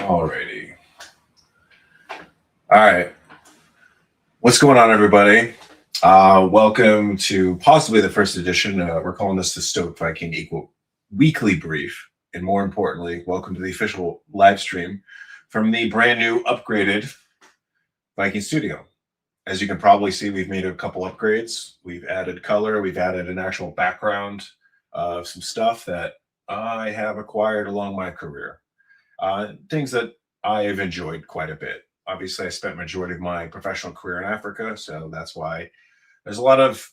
Alrighty. All right. What's going on, everybody? Welcome to possibly the first edition. We're calling this the Stoic Viking Weekly Brief. And more importantly, welcome to the official live stream from the brand new upgraded Viking studio. As you can probably see, we've made a couple upgrades. We've added color. We've added an actual background of some stuff that I have acquired along my career. Things that I have enjoyed quite a bit. Obviously, I spent majority of my professional career in Africa, so that's why there's a lot of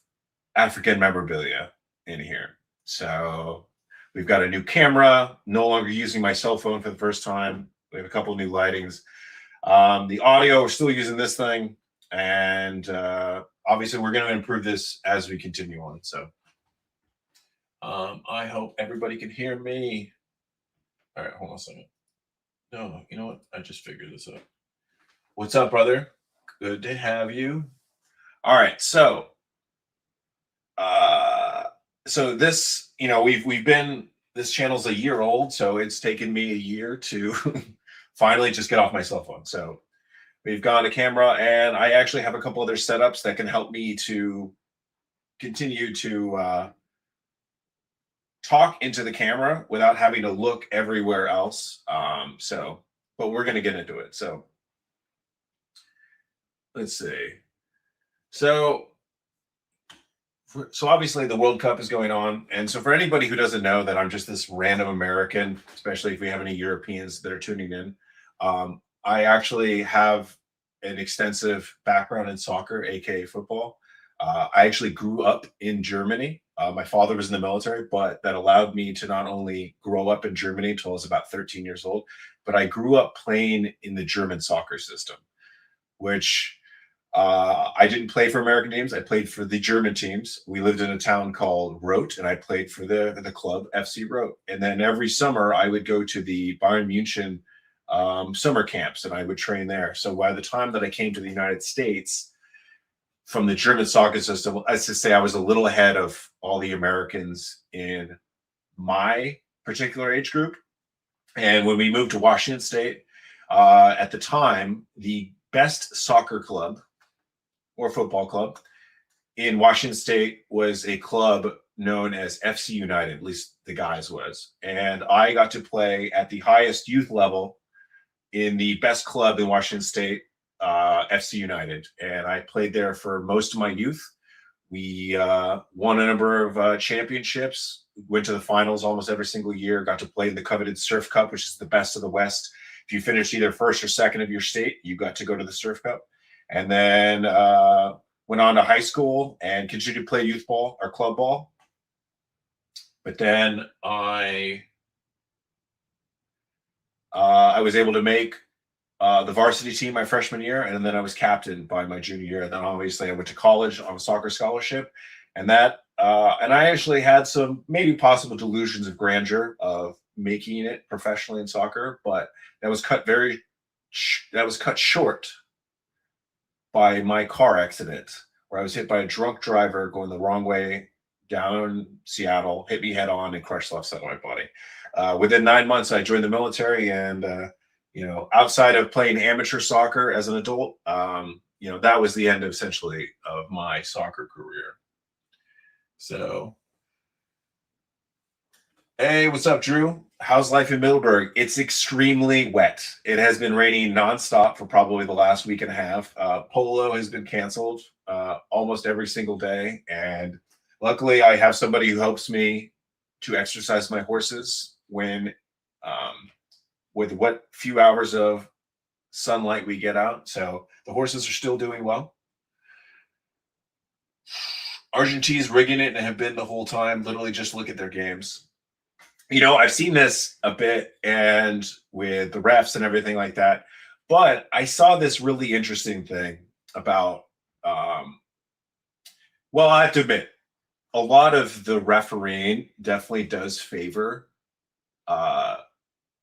African memorabilia in here. So we've got a new camera, no longer using my cell phone for the first time. We have a couple of new lightings. The audio, we're still using this thing, and obviously we're going to improve this as we continue on. So I hope everybody can hear me. All right, hold on a second. No, you know what? I just figured this out. What's up, brother? Good to have you. All right, so this, we've been, this channel's a year old, so it's taken me a year to finally just get off my cell phone. So we've got a camera, and I actually have a couple other setups that can help me to continue to talk into the camera without having to look everywhere else. But we're going to get into it. So let's see. So obviously the World Cup is going on. And so for anybody who doesn't know that I'm just this random American, especially if we have any Europeans that are tuning in, I actually have an extensive background in soccer, aka football. I actually grew up in Germany. My father was in the military, but that allowed me to not only grow up in Germany until I was about 13 years old, but I grew up playing in the German soccer system, which I didn't play for American teams. I played for the German teams. We lived in a town called Roth, and I played for the club FC Roth. And then every summer I would go to the Bayern Munich summer camps, and I would train there. So by the time that I came to the United States, from the German soccer system, let's just say I was a little ahead of all the Americans in my particular age group. And when we moved to Washington State, at the time, the best soccer club or football club in Washington State was a club known as FC United, at least the guys was. And I got to play at the highest youth level in the best club in Washington State, FC United, and I played there for most of my youth. We won a number of championships, went to the finals almost every single year, got to play in the coveted Surf Cup, which is the best of the West. If you finished either first or second of your state, you got to go to the Surf Cup. And then went on to high school and continued to play youth ball or club ball. But then I was able to make the varsity team my freshman year, and then I was captain by my junior year. And then obviously I went to college on a soccer scholarship, and I actually had some maybe possible delusions of grandeur of making it professionally in soccer, but that was cut short by my car accident, where I was hit by a drunk driver going the wrong way down Seattle, hit me head on, and crushed the left side of my body. Within 9 months, I joined the military, and outside of playing amateur soccer as an adult, that was the end essentially of my soccer career. So, hey, what's up, Drew? How's life in Middleburg? It's extremely wet. It has been raining nonstop for probably the last week and a half. Polo has been canceled almost every single day. And luckily, I have somebody who helps me to exercise my horses when with what few hours of sunlight we get out. So the horses are still doing well. Argentina's rigging it and have been the whole time. Literally just look at their games. I've seen this a bit and with the refs and everything like that. But I saw this really interesting thing about, well, I have to admit, a lot of the refereeing definitely does favor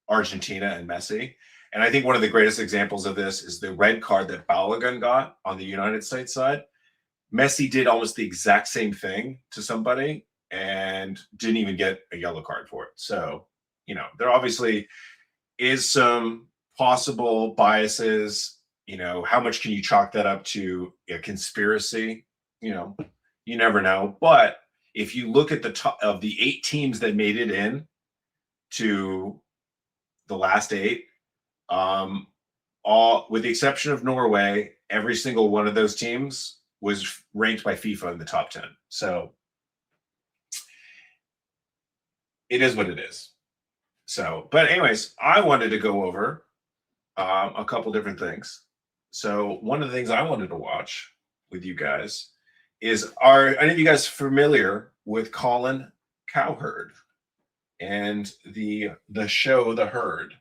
Argentina and Messi. And I think one of the greatest examples of this is the red card that Balogun got on the United States side. Messi did almost the exact same thing to somebody and didn't even get a yellow card for it. So, there obviously is some possible biases. How much can you chalk that up to a conspiracy? You never know. But if you look at the top of the 8 teams that made it in to the last 8, all with the exception of Norway, every single one of those teams was ranked by FIFA in the top 10. So it is what it is. So, but anyways, I wanted to go over a couple different things. So one of the things I wanted to watch with you guys is, are any of you guys familiar with Colin Cowherd and the show The Herd?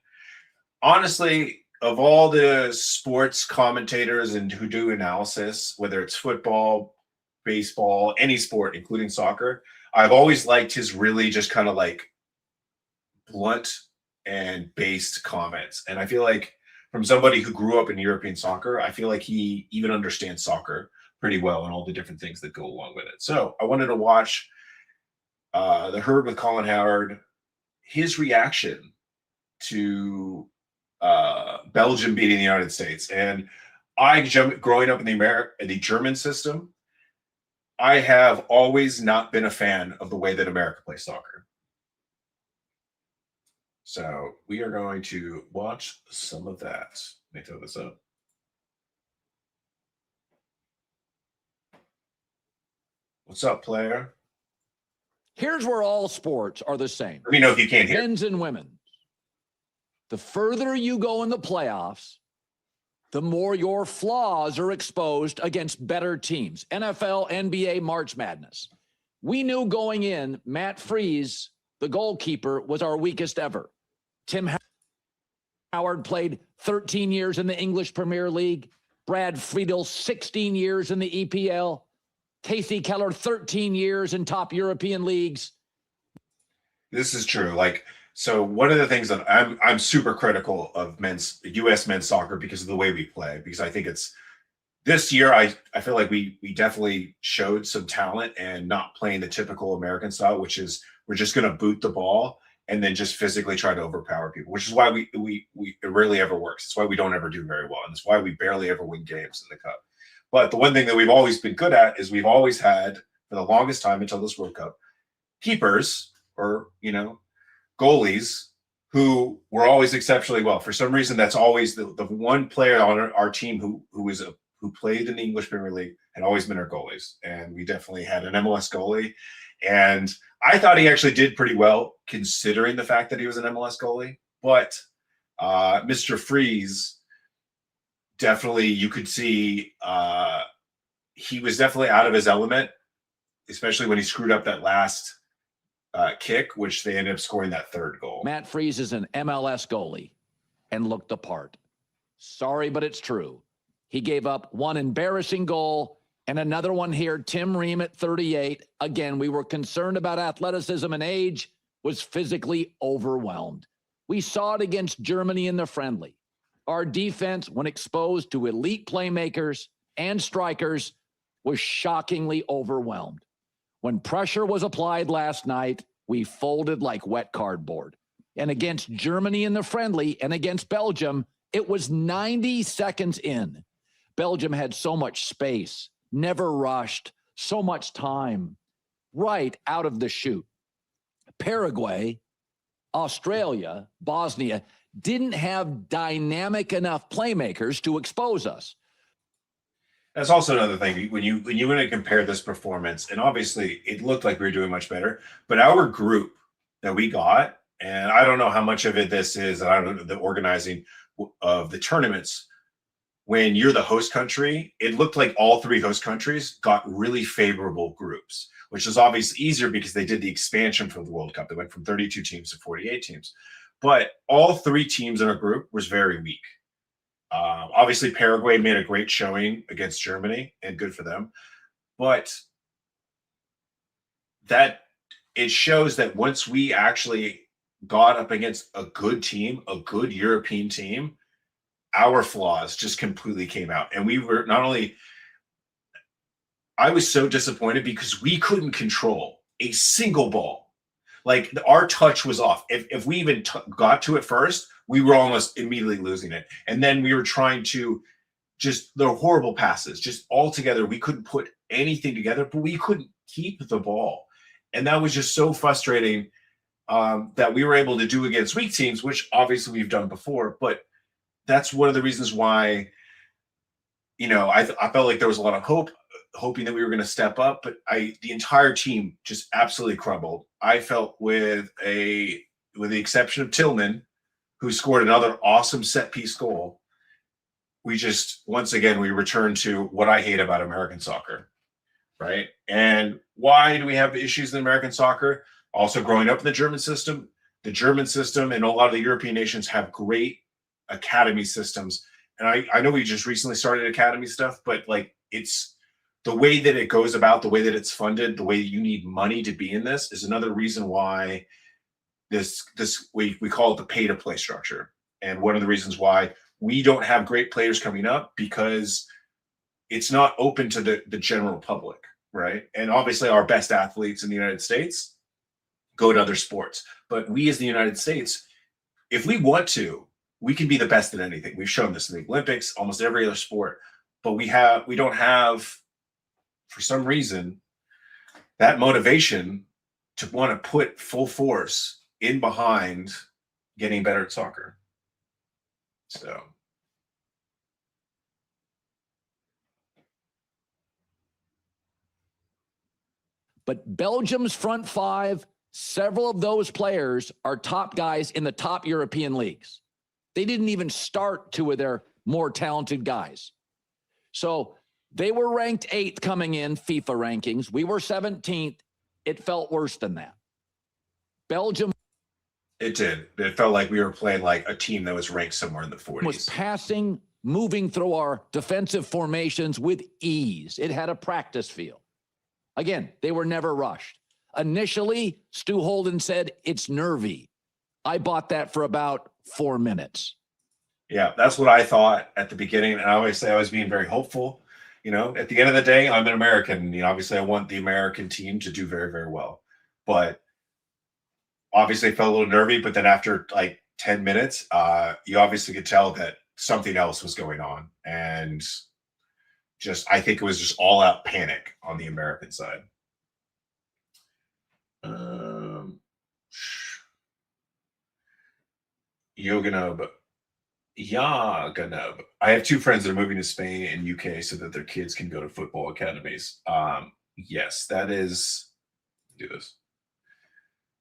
Honestly, of all the sports commentators and who do analysis, whether it's football, baseball, any sport, including soccer, I've always liked his really just kind of like blunt and based comments. And I feel like from somebody who grew up in European soccer, I feel like he even understands soccer pretty well and all the different things that go along with it. So I wanted to watch The Herd with Colin Howard, his reaction to Belgium beating the United States. And growing up in the German system, I have always not been a fan of the way that America plays soccer. So we are going to watch some of that. Let me throw this up. What's up, player? Here's where all sports are the same. Let me know if you can't hear. Men's and women's. The further you go in the playoffs, the more your flaws are exposed against better teams. NFL, NBA, March Madness. We knew going in, Matt Freese, the goalkeeper, was our weakest ever. Tim Howard played 13 years in the English Premier League. Brad Friedel, 16 years in the EPL. Casey Keller, 13 years in top European leagues. This is true. So one of the things that I'm super critical of U.S. men's soccer because of the way we play, because I think it's this year, I feel like we definitely showed some talent and not playing the typical American style, which is we're just going to boot the ball and then just physically try to overpower people, which is why it rarely ever works. It's why we don't ever do very well. And it's why we barely ever win games in the Cup. But the one thing that we've always been good at is we've always had, for the longest time until this World Cup, keepers or, goalies who were always exceptionally well. For some reason, that's always the one player on our team who played in the English Premier League had always been our goalies. And we definitely had an MLS goalie. And I thought he actually did pretty well considering the fact that he was an MLS goalie. But Mr. Freese, definitely you could see he was definitely out of his element, especially when he screwed up that last kick, which they ended up scoring that third goal. Matt Freese is an MLS goalie and looked the part. Sorry, but it's true. He gave up one embarrassing goal and another one here. Tim Ream at 38. Again, we were concerned about athleticism and age, was physically overwhelmed. We saw it against Germany in the friendly. Our defense, when exposed to elite playmakers and strikers, was shockingly overwhelmed. When pressure was applied last night, we folded like wet cardboard. And against Germany in the friendly and against Belgium, it was 90 seconds in. Belgium had so much space, never rushed, so much time, right out of the chute. Paraguay, Australia, Bosnia didn't have dynamic enough playmakers to expose us. That's also another thing. When you want to compare this performance, and obviously it looked like we were doing much better, but our group that we got, and I don't know how much of it this is, I don't know, the organizing of the tournaments, when you're the host country, it looked like all 3 host countries got really favorable groups, which is obviously easier because they did the expansion from the World Cup. They went from 32 teams to 48 teams. But all 3 teams in our group was very weak. Obviously, Paraguay made a great showing against Germany, and good for them. But that it shows that once we actually got up against a good team, a good European team, our flaws just completely came out. And we were not only – I was so disappointed because we couldn't control a single ball. Like our touch was off. If we even got to it first, we were almost immediately losing it. And then we were trying to just the horrible passes, just all together. We couldn't put anything together, but we couldn't keep the ball. And that was just so frustrating that we were able to do against weak teams, which obviously we've done before. But that's one of the reasons why, I felt like there was a lot of hoping that we were going to step up, but the entire team just absolutely crumbled. I felt with the exception of Tillman, who scored another awesome set piece goal, we just, once again, we returned to what I hate about American soccer, right? And why do we have issues in American soccer? Also, growing up in the German system and a lot of the European nations have great academy systems. And I know we just recently started academy stuff, but like it's the way that it goes about, the way that it's funded, the way you need money to be in this is another reason why we call it the pay to play structure. And one of the reasons why we don't have great players coming up, because it's not open to the general public, right? And obviously our best athletes in the United States go to other sports. But we as the United States, if we want to, we can be the best at anything. We've shown this in the Olympics, almost every other sport. But we don't have, for some reason, that motivation to want to put full force in behind getting better at soccer. So. But Belgium's front five, several of those players are top guys in the top European leagues. They didn't even start two of their more talented guys. So they were ranked 8th coming in FIFA rankings. We were 17th. It felt worse than that. Belgium. It did. It felt like we were playing like a team that was ranked somewhere in the 40s. Was passing, moving through our defensive formations with ease. It had a practice feel. Again, they were never rushed. Initially, Stu Holden said it's nervy. I bought that for about 4 minutes. Yeah, that's what I thought at the beginning. And I always say I was being very hopeful. At the end of the day, I'm an American. Obviously, I want the American team to do very, very well. But obviously, I felt a little nervy. But then after like 10 minutes, you obviously could tell that something else was going on. And I think it was just all out panic on the American side. Yoganub. I have 2 friends that are moving to Spain and UK so that their kids can go to football academies. Yes, that is. Do this.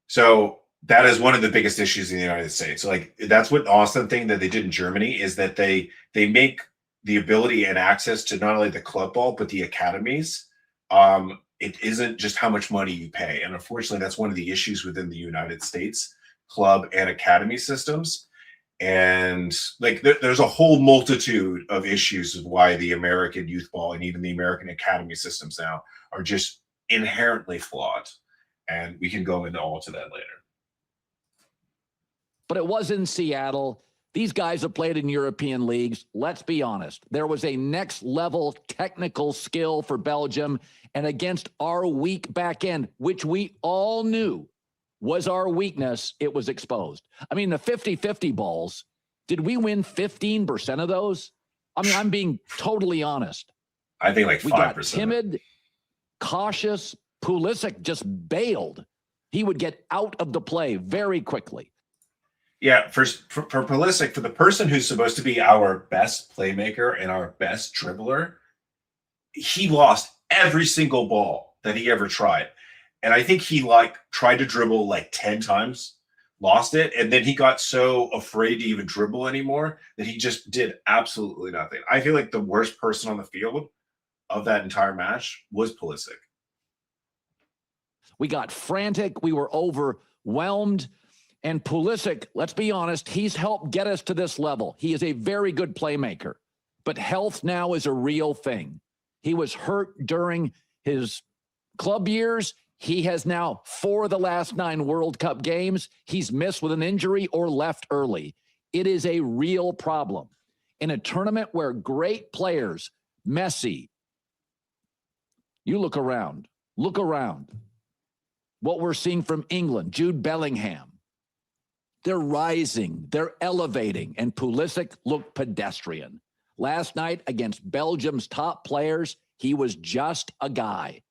So that is one of the biggest issues in the United States. Like that's what awesome thing that they did in Germany is that they make the ability and access to not only the club ball, but the academies. It isn't just how much money you pay. And unfortunately, that's one of the issues within the United States club and academy systems. And like there's a whole multitude of issues of why the American youth ball and even the American academy systems now are just inherently flawed. And we can go into all to that later. But it was in Seattle. These guys have played in European leagues. Let's be honest. There was a next level technical skill for Belgium, and against our weak back end, which we all knew was our weakness, it was exposed. I mean, the 50-50 balls, did we win 15% of those? I mean, I'm being totally honest. I think like 5%. We got timid, cautious. Pulisic just bailed. He would get out of the play very quickly. Yeah, for Pulisic, for the person who's supposed to be our best playmaker and our best dribbler, he lost every single ball that he ever tried. And I think he tried to dribble like 10 times, lost it, and then he got so afraid to even dribble anymore that he just did absolutely nothing. I feel like the worst person on the field of that entire match was Pulisic. We got frantic. We were overwhelmed. And Pulisic, let's be honest, he's helped get us to this level. He is a very good playmaker. But health now is a real thing. He was hurt during his club years. He has now, for the last 9 World Cup games, he's missed with an injury or left early. It is a real problem. In a tournament where great players, Messi, you look around. What we're seeing from England, Jude Bellingham, They're rising. They're elevating. And Pulisic looked pedestrian. Last night against Belgium's top players, he was just a guy.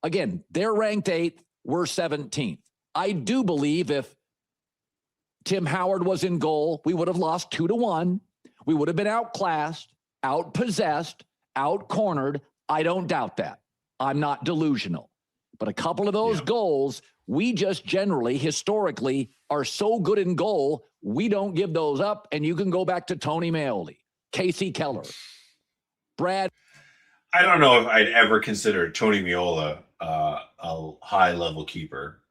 Again, they're ranked 8th. We're 17th. I do believe if Tim Howard was in goal, we would have lost 2-1. We would have been outclassed, outpossessed, outcornered. I don't doubt that. I'm not delusional. But a couple of those goals, we just generally, historically, are so good in goal, we don't give those up. And you can go back to Tony Meoli, Casey Keller, Brad. I don't know if I'd ever consider Tony Meola a high-level keeper.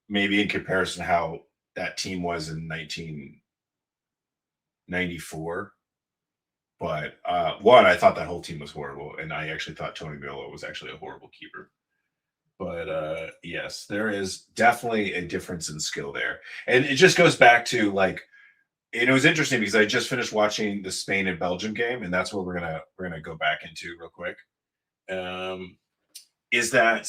Maybe in comparison to how that team was in 1994. But one, I thought that whole team was horrible, and I actually thought Tony Meola was actually a horrible keeper. But yes, there is definitely a difference in skill there. And it just goes back to, like, and it was interesting because I just finished watching the Spain and Belgium game, and that's what we're gonna go back into real quick. Is that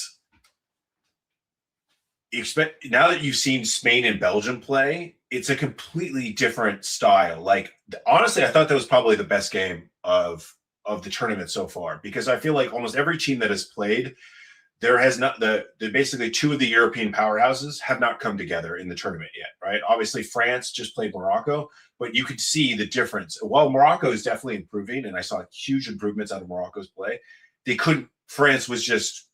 now that you've seen Spain and Belgium play, it's a completely different style. Like, honestly, I thought that was probably the best game of the tournament so far, because I feel like almost every team that has played, there has not the basically two of the European powerhouses have not come together in the tournament yet, right? Obviously, France just played Morocco, but you could see the difference. While Morocco is definitely improving, and I saw huge improvements out of Morocco's play, they couldn't. France was just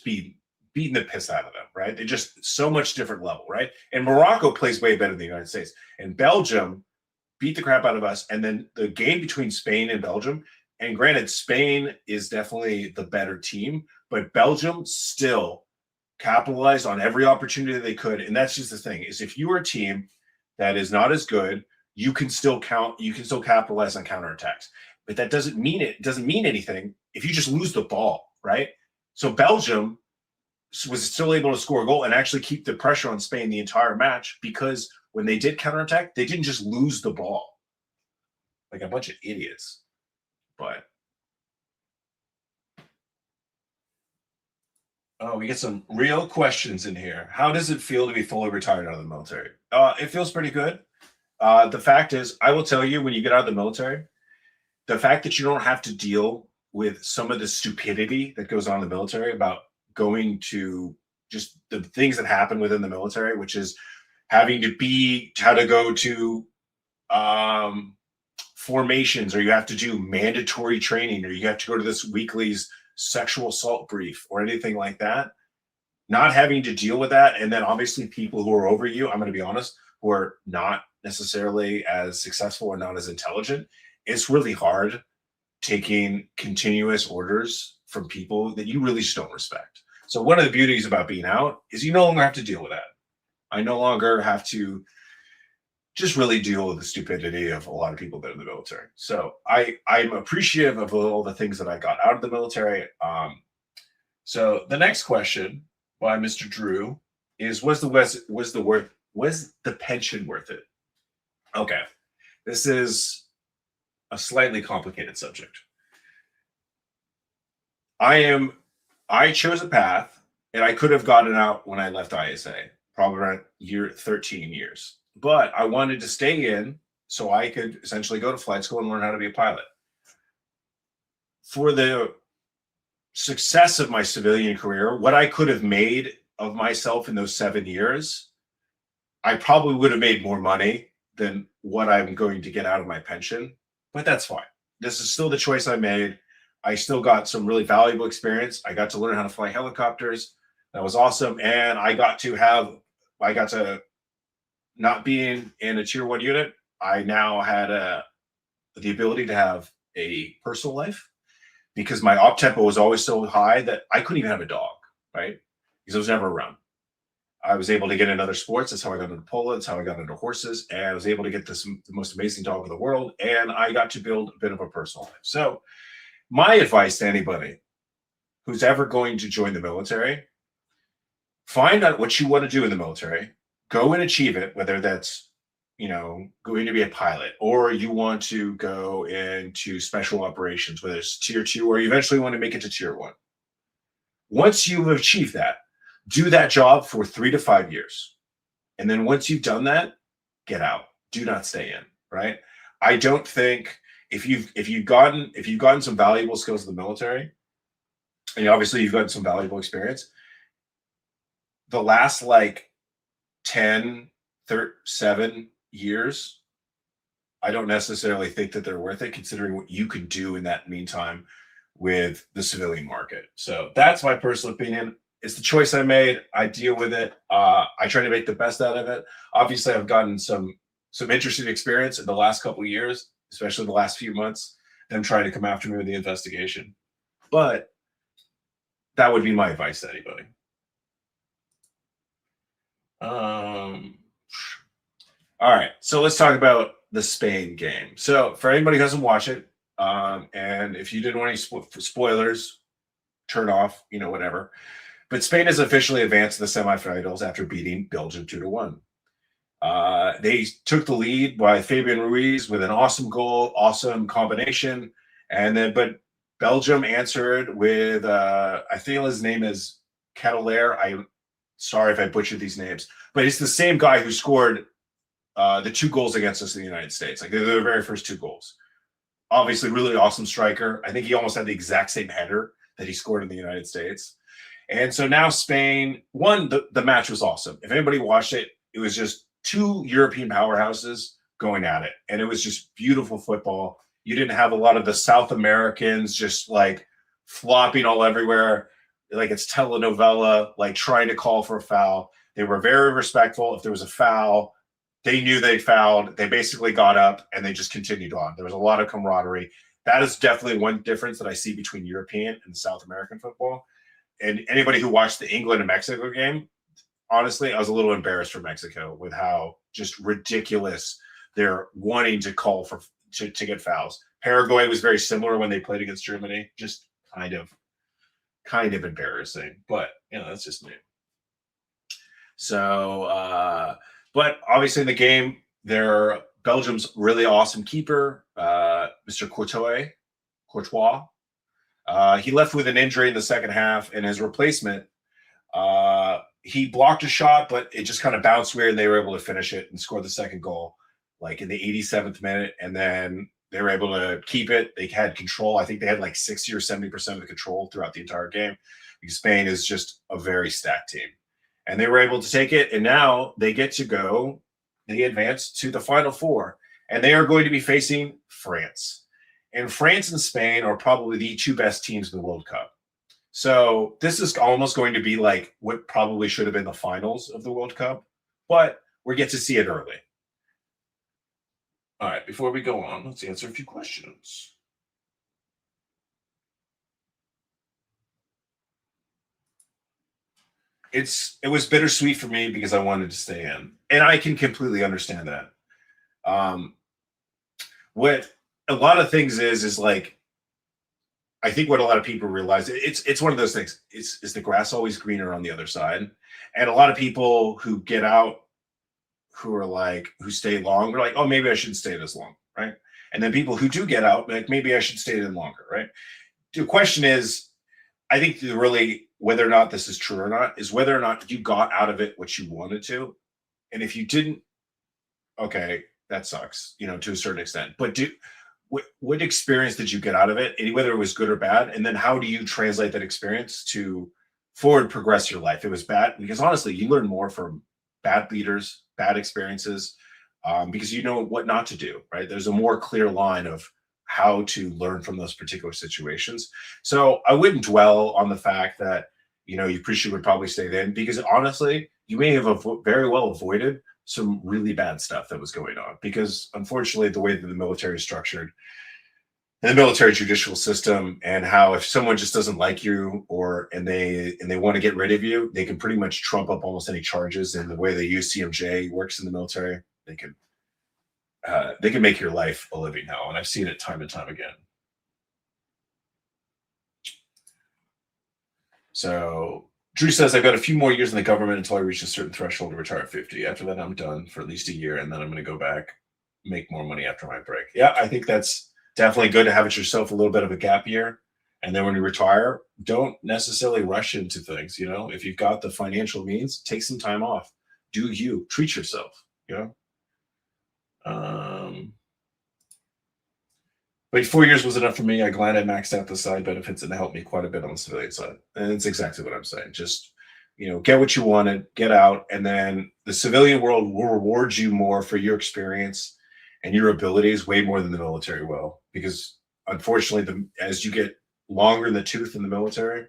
beating the piss out of them, right? They're just so much different level, right? And Morocco plays way better than the United States. And Belgium beat the crap out of us. And then the game between Spain and Belgium, and granted, Spain is definitely the better team, but Belgium still capitalized on every opportunity they could. And that's just the thing, is if you are a team that is not as good, you can still capitalize on counterattacks. But that doesn't mean anything if you just lose the ball, right? So Belgium was still able to score a goal and actually keep the pressure on Spain the entire match, because when they did counterattack, they didn't just lose the ball like a bunch of idiots. But we get some real questions in here. How does it feel to be fully retired out of the military? It feels pretty good. The fact is, I will tell you, when you get out of the military, the fact that you don't have to deal with some of the stupidity that goes on in the military about going to just the things that happen within the military, which is having to go to formations, or you have to do mandatory training, or you have to go to this weekly's sexual assault brief or anything like that. Not having to deal with that. And then obviously people who are over you, I'm going to be honest, who are not necessarily as successful or not as intelligent. It's really hard taking continuous orders from people that you really just don't respect. So one of the beauties about being out is you no longer have to deal with that. I no longer have to just really deal with the stupidity of a lot of people that are in the military. So I'm appreciative of all the things that I got out of the military. So the next question by Mr. Drew is, was the pension worth it? Okay. This is a slightly complicated subject. I chose a path, and I could have gotten out when I left ISA, probably around year 13 years. But I wanted to stay in so I could essentially go to flight school and learn how to be a pilot. For the success of my civilian career, what I could have made of myself in those 7 years, I probably would have made more money than what I'm going to get out of my pension. But that's fine. This is still the choice I made. I still got some really valuable experience. I got to learn how to fly helicopters. That was awesome. And I got to not being in a tier 1 unit. I now had the ability to have a personal life, because my op tempo was always so high that I couldn't even have a dog, right? Because I was never around. I was able to get into other sports. That's how I got into polo. That's how I got into horses. And I was able to get the most amazing dog in the world. And I got to build a bit of a personal life. So my advice to anybody who's ever going to join the military, find out what you want to do in the military, go and achieve it, whether that's, going to be a pilot, or you want to go into special operations, whether it's tier 2, or you eventually want to make it to tier 1. Once you've achieved that, do that job for 3 to 5 years. And then once you've done that, get out. Do not stay in, right? I don't think if you've gotten some valuable skills in the military, and obviously you've gotten some valuable experience, the last like 10, 7 years, I don't necessarily think that they're worth it, considering what you can do in that meantime with the civilian market. So that's my personal opinion. It's the choice I made. I deal with it. I try to make the best out of it. Obviously, I've gotten some interesting experience in the last couple of years, especially the last few months, them trying to come after me with the investigation. But that would be my advice to anybody. All right, so let's talk about the Spain game. So for anybody who doesn't watch it, and if you didn't want any spoilers, turn off, whatever. But Spain has officially advanced to the semifinals after beating Belgium 2-1. They took the lead by Fabian Ruiz with an awesome goal, awesome combination, but Belgium answered with I feel his name is Catelaire. I'm sorry if I butchered these names, but it's the same guy who scored the 2 goals against us in the United States. Like they're the very first 2 goals. Obviously, really awesome striker. I think he almost had the exact same header that he scored in the United States. And so now Spain won. The match was awesome. If anybody watched it, it was just 2 European powerhouses going at it. And it was just beautiful football. You didn't have a lot of the South Americans just like flopping all everywhere. Like it's telenovela, like trying to call for a foul. They were very respectful. If there was a foul, they knew they fouled. They basically got up and they just continued on. There was a lot of camaraderie. That is definitely one difference that I see between European and South American football. And anybody who watched the England and Mexico game, honestly, I was a little embarrassed for Mexico with how just ridiculous they're wanting to call for to get fouls. Paraguay was very similar when they played against Germany, just kind of embarrassing. But that's just me. So, but obviously in the game, Belgium's really awesome keeper, Mr. Courtois. He left with an injury in the second half, and his replacement, he blocked a shot, but it just kind of bounced weird, and they were able to finish it and score the second goal, like in the 87th minute, and then they were able to keep it. They had control. I think they had like 60 or 70% of the control throughout the entire game, because Spain is just a very stacked team. And they were able to take it, and now they get to go. They advance to the Final Four, and they are going to be facing France. And France and Spain are probably the 2 best teams in the World Cup. So this is almost going to be like what probably should have been the finals of the World Cup, but we get to see it early. All right, before we go on, let's answer a few questions. It was bittersweet for me because I wanted to stay in, and I can completely understand that. What a lot of things is like, I think what a lot of people realize, it's one of those things. Is the grass always greener on the other side? And a lot of people who get out, who stay long, are like, oh, maybe I shouldn't stay this long, right? And then people who do get out, like, maybe I should stay in longer, right? The question is, I think really whether or not this is true or not is whether or not you got out of it what you wanted to. And if you didn't, okay, that sucks, to a certain extent. But what experience did you get out of it, and whether it was good or bad? And then how do you translate that experience to forward progress your life? It was bad, because honestly, you learn more from bad leaders, bad experiences, because you know what not to do, right? There's a more clear line of how to learn from those particular situations. So I wouldn't dwell on the fact that, you would probably stay then, because honestly, you may have very well avoided some really bad stuff that was going on, because unfortunately the way that the military is structured, and the military judicial system, and how if someone just doesn't like you and they want to get rid of you, they can pretty much trump up almost any charges. And the way they use CMJ works in the military, they can make your life a living hell. And I've seen it time and time again. So Drew says, I've got a few more years in the government until I reach a certain threshold to retire at 50. After that, I'm done for at least a year, and then I'm going to go back, make more money after my break. Yeah, I think that's definitely good to have it yourself a little bit of a gap year. And then when you retire, don't necessarily rush into things. If you've got the financial means, take some time off. Do you treat yourself, But 4 years was enough for me. I'm glad I maxed out the side benefits, and it helped me quite a bit on the civilian side. And it's exactly what I'm saying. Just, get what you wanted, get out, and then the civilian world will reward you more for your experience and your abilities way more than the military will. Because unfortunately, as you get longer in the tooth in the military,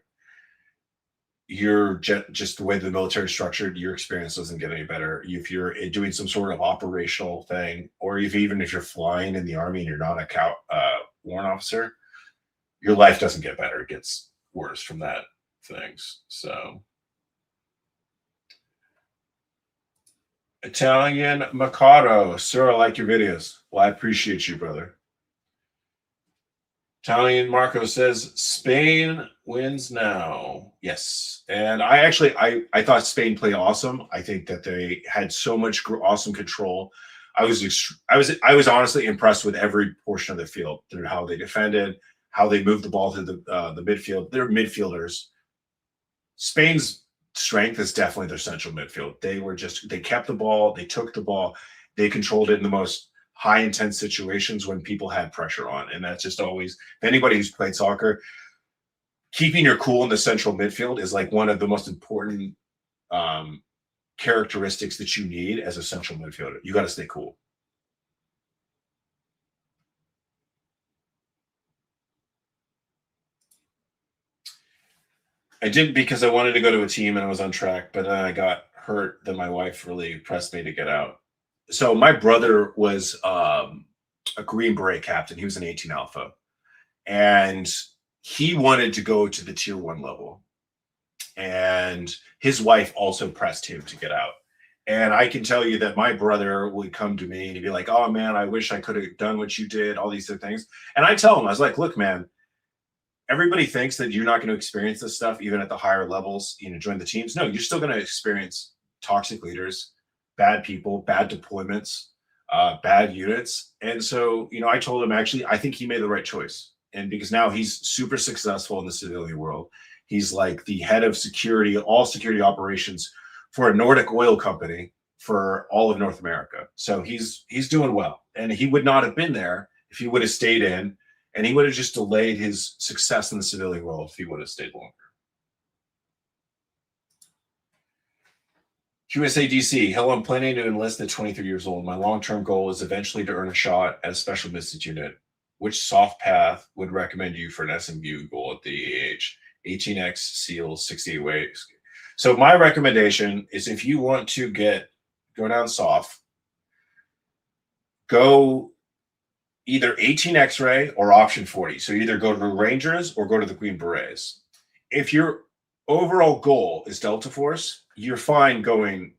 you're just the way the military is structured, your experience doesn't get any better. If you're doing some sort of operational thing, or even if you're flying in the army and you're not a warrant officer, your life doesn't get better. It gets worse from that things. So Italian Macaro, sir, I like your videos. Well, I appreciate you, brother. Italian Marco says Spain wins now. Yes, and I thought Spain played awesome. I think that they had so much awesome control. I was honestly impressed with every portion of the field, through how they defended, how they moved the ball to the midfield. They're midfielders. Spain's strength is definitely their central midfield. They kept the ball, they took the ball, they controlled it in the most high intense situations when people had pressure on. And that's just always, anybody who's played soccer, keeping your cool in the central midfield is like one of the most important characteristics that you need as a central midfielder. You got to stay cool. I didn't, because I wanted to go to a team and I was on track, but then I got hurt. Then my wife really pressed me to get out. So my brother was a Green Beret captain. He was an 18 Alpha, and he wanted to go to the tier 1 level. And his wife also pressed him to get out. And I can tell you that my brother would come to me and he'd be like, "Oh man, I wish I could have done what you did," all these other things. And I tell him, I was like, "Look, man, everybody thinks that you're not going to experience this stuff even at the higher levels, join the teams. No, you're still going to experience toxic leaders, bad people, bad deployments, bad units." And so, I told him, actually, I think he made the right choice. And because now he's super successful in the civilian world. He's like the head of security, all security operations for a Nordic oil company for all of North America. So he's doing well. And he would not have been there if he would have stayed in, and he would have just delayed his success in the civilian world if he would have stayed longer. QSADC, hello, I'm planning to enlist at 23 years old. My long-term goal is eventually to earn a shot at a special missions unit. Which soft path would recommend you for an SMU goal at the age? 18X, SEALs, 68 ways. So my recommendation is, if you want to go down soft, go either 18 X-ray or option 40. So either go to the Rangers or go to the Green Berets. If your overall goal is Delta Force, you're fine going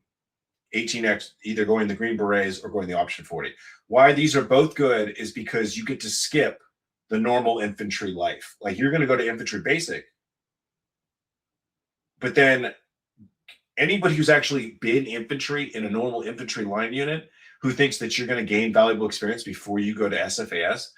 18X, either going the Green Berets or going the option 40. Why these are both good is because you get to skip the normal infantry life. Like, you're going to go to infantry basic, but then anybody who's actually been infantry in a normal infantry line unit, who thinks that you're going to gain valuable experience before you go to SFAS,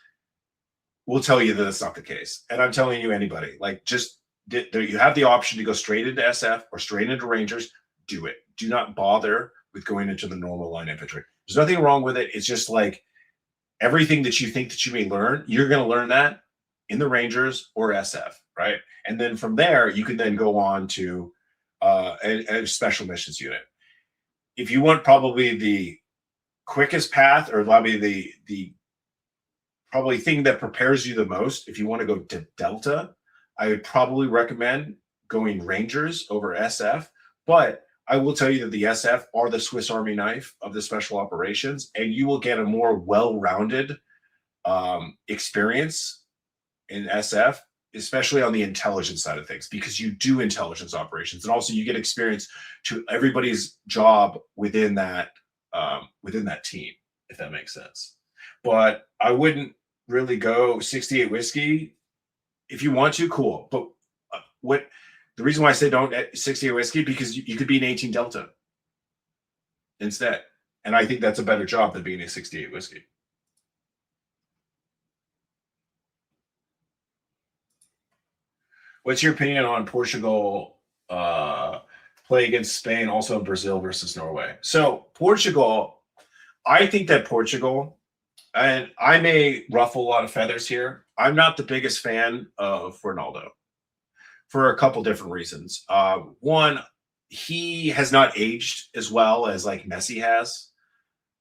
will tell you that that's not the case. And I'm telling you, anybody, like, just you have the option to go straight into SF or straight into Rangers. Do it. Do not bother with going into the normal line infantry. There's nothing wrong with it. It's just like, everything that you think that you may learn, you're going to learn that in the Rangers or SF, right? And then from there, you can then go on to a special missions unit. If you want probably the quickest path, or probably the probably thing that prepares you the most, if you want to go to Delta, I would probably recommend going Rangers over SF. But I will tell you that the SF are the Swiss Army knife of the special operations, and you will get a more well-rounded experience in SF, especially on the intelligence side of things, because you do intelligence operations, and also you get experience to everybody's job within that team, if that makes sense. But I wouldn't really go 68 whiskey. If you want to, cool. But the reason why I say don't at 68 whiskey, because you could be an 18 Delta instead. And I think that's a better job than being a 68 whiskey. What's your opinion on Portugal play against Spain, also Brazil versus Norway? So Portugal, I think that Portugal, and I may ruffle a lot of feathers here. I'm not the biggest fan of Ronaldo for a couple different reasons. One, he has not aged as well as like Messi has.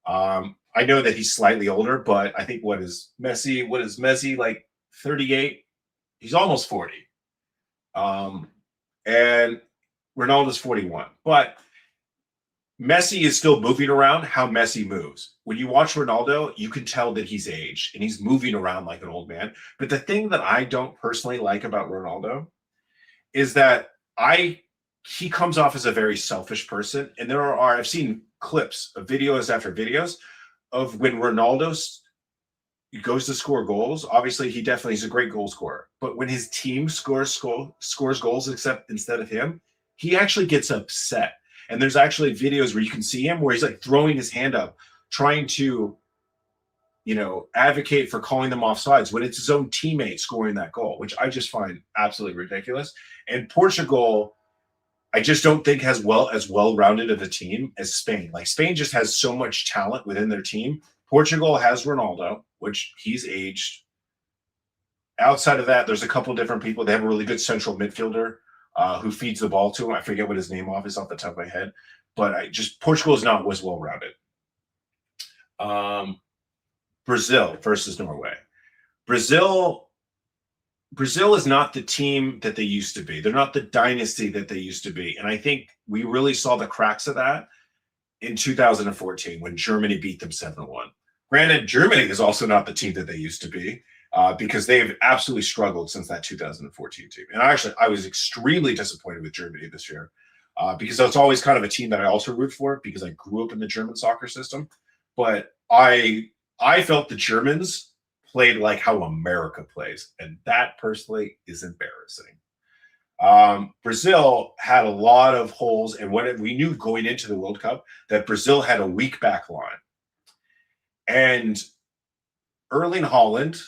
I know that he's slightly older, but I think what is Messi like 38? He's almost 40. And Ronaldo's 41. But Messi is still moving around how Messi moves. When you watch Ronaldo, you can tell that he's aged and he's moving around like an old man. But the thing that I don't personally like about Ronaldo is that he comes off as a very selfish person. And I've seen clips of videos after videos of when Ronaldo goes to score goals. Obviously, he's a great goal scorer. But when his team scores goals instead of him, he actually gets upset. And there's actually videos where you can see him where he's like throwing his hand up, trying to, advocate for calling them offsides when it's his own teammate scoring that goal, which I just find absolutely ridiculous. And Portugal, I just don't think has as well-rounded of a team as Spain. Like Spain just has so much talent within their team. Portugal has Ronaldo, which he's aged. Outside of that, there's a couple different people. They have a really good central midfielder who feeds the ball to him. I forget what his name is off the top of my head, but Portugal is not as well-rounded. Brazil versus Norway. Brazil is not the team that they used to be. They're not the dynasty that they used to be. And I think we really saw the cracks of that in 2014 when Germany beat them 7-1. Granted, Germany is also not the team that they used to be because they've absolutely struggled since that 2014 team. And I was extremely disappointed with Germany this year because that's always kind of a team that I also root for because I grew up in the German soccer system. But I felt the Germans played like how America plays, and that personally is embarrassing. Brazil had a lot of holes, and we knew going into the World Cup that Brazil had a weak back line. And Erling Haaland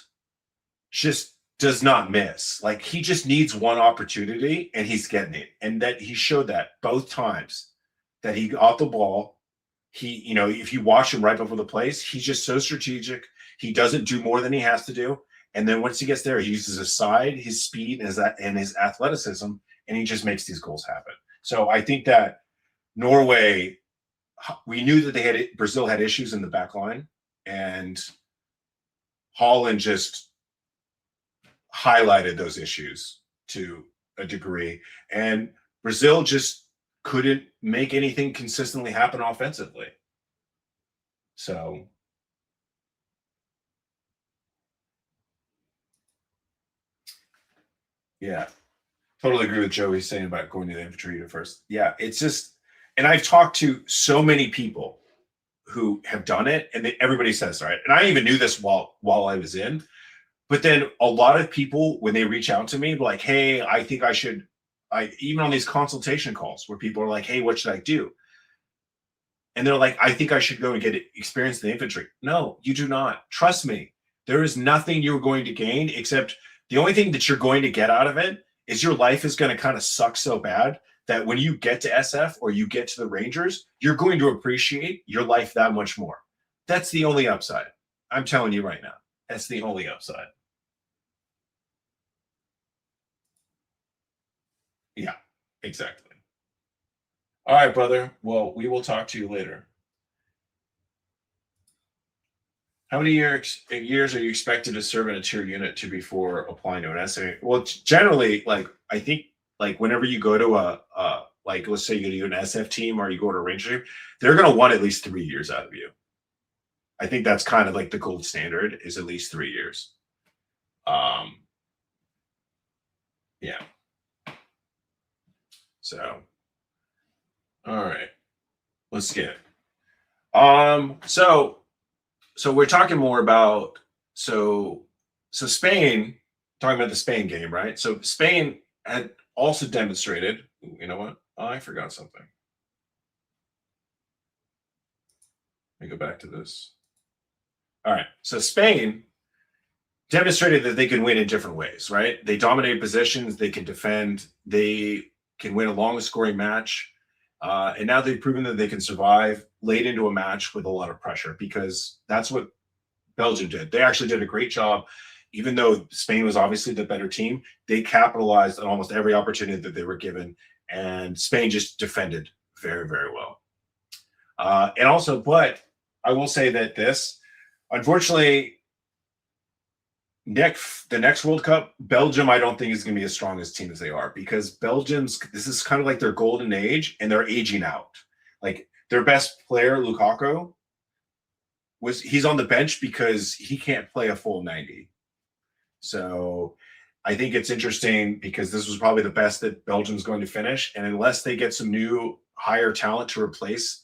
just does not miss. Like he just needs one opportunity, and he's getting it. And that he showed that both times that he got the ball. If you watch him right before the plays, he's just so strategic. He doesn't do more than he has to do. And then once he gets there, he uses his side, his speed, and his athleticism, and he just makes these goals happen. So I think that Norway, we knew that Brazil had issues in the back line, and Haaland just highlighted those issues to a degree. And Brazil just couldn't make anything consistently happen offensively. So yeah, totally agree with Joey saying about going to the infantry first. Yeah, it's just, and I've talked to so many people who have done it, and everybody says, right. And I even knew this while I was in, but then a lot of people, when they reach out to me, like, hey, I think I should, even on these consultation calls where people are like, hey, what should I do? And they're like, I think I should go and get experience in the infantry. No, you do not. Trust me. There is nothing you're going to gain except the only thing that you're going to get out of it is your life is going to kind of suck so bad that when you get to SF or you get to the Rangers, you're going to appreciate your life that much more. That's the only upside. I'm telling you right now. That's the only upside. Yeah, exactly. All right, brother. Well, we will talk to you later. How many years are you expected to serve in a tier unit to before applying to an SA? Well, generally, I think whenever you go to let's say you do an SF team or you go to a Ranger team, they're going to want at least 3 years out of you. I think that's kind of like the gold standard is at least 3 years. Yeah. So, all right, let's get it. So we're talking more about so Spain, talking about the Spain game, right? So Spain had also demonstrated, you know what? Oh, I forgot something. Let me go back to this. All right. So Spain demonstrated that they can win in different ways, right? They dominate positions, they can defend, they can win a long scoring match. And now they've proven that they can survive late into a match with a lot of pressure, because that's what Belgium did. They actually did a great job. Even though Spain was obviously the better team, they capitalized on almost every opportunity that they were given, and Spain just defended very, very well. And also, but I will say that unfortunately, the next World Cup, Belgium, I don't think is going to be as strong as team as they are, because this is kind of like their golden age, and they're aging out. Like their best player, Lukaku, he's on the bench because he can't play a full 90. So I think it's interesting, because this was probably the best that Belgium's going to finish, and unless they get some new higher talent to replace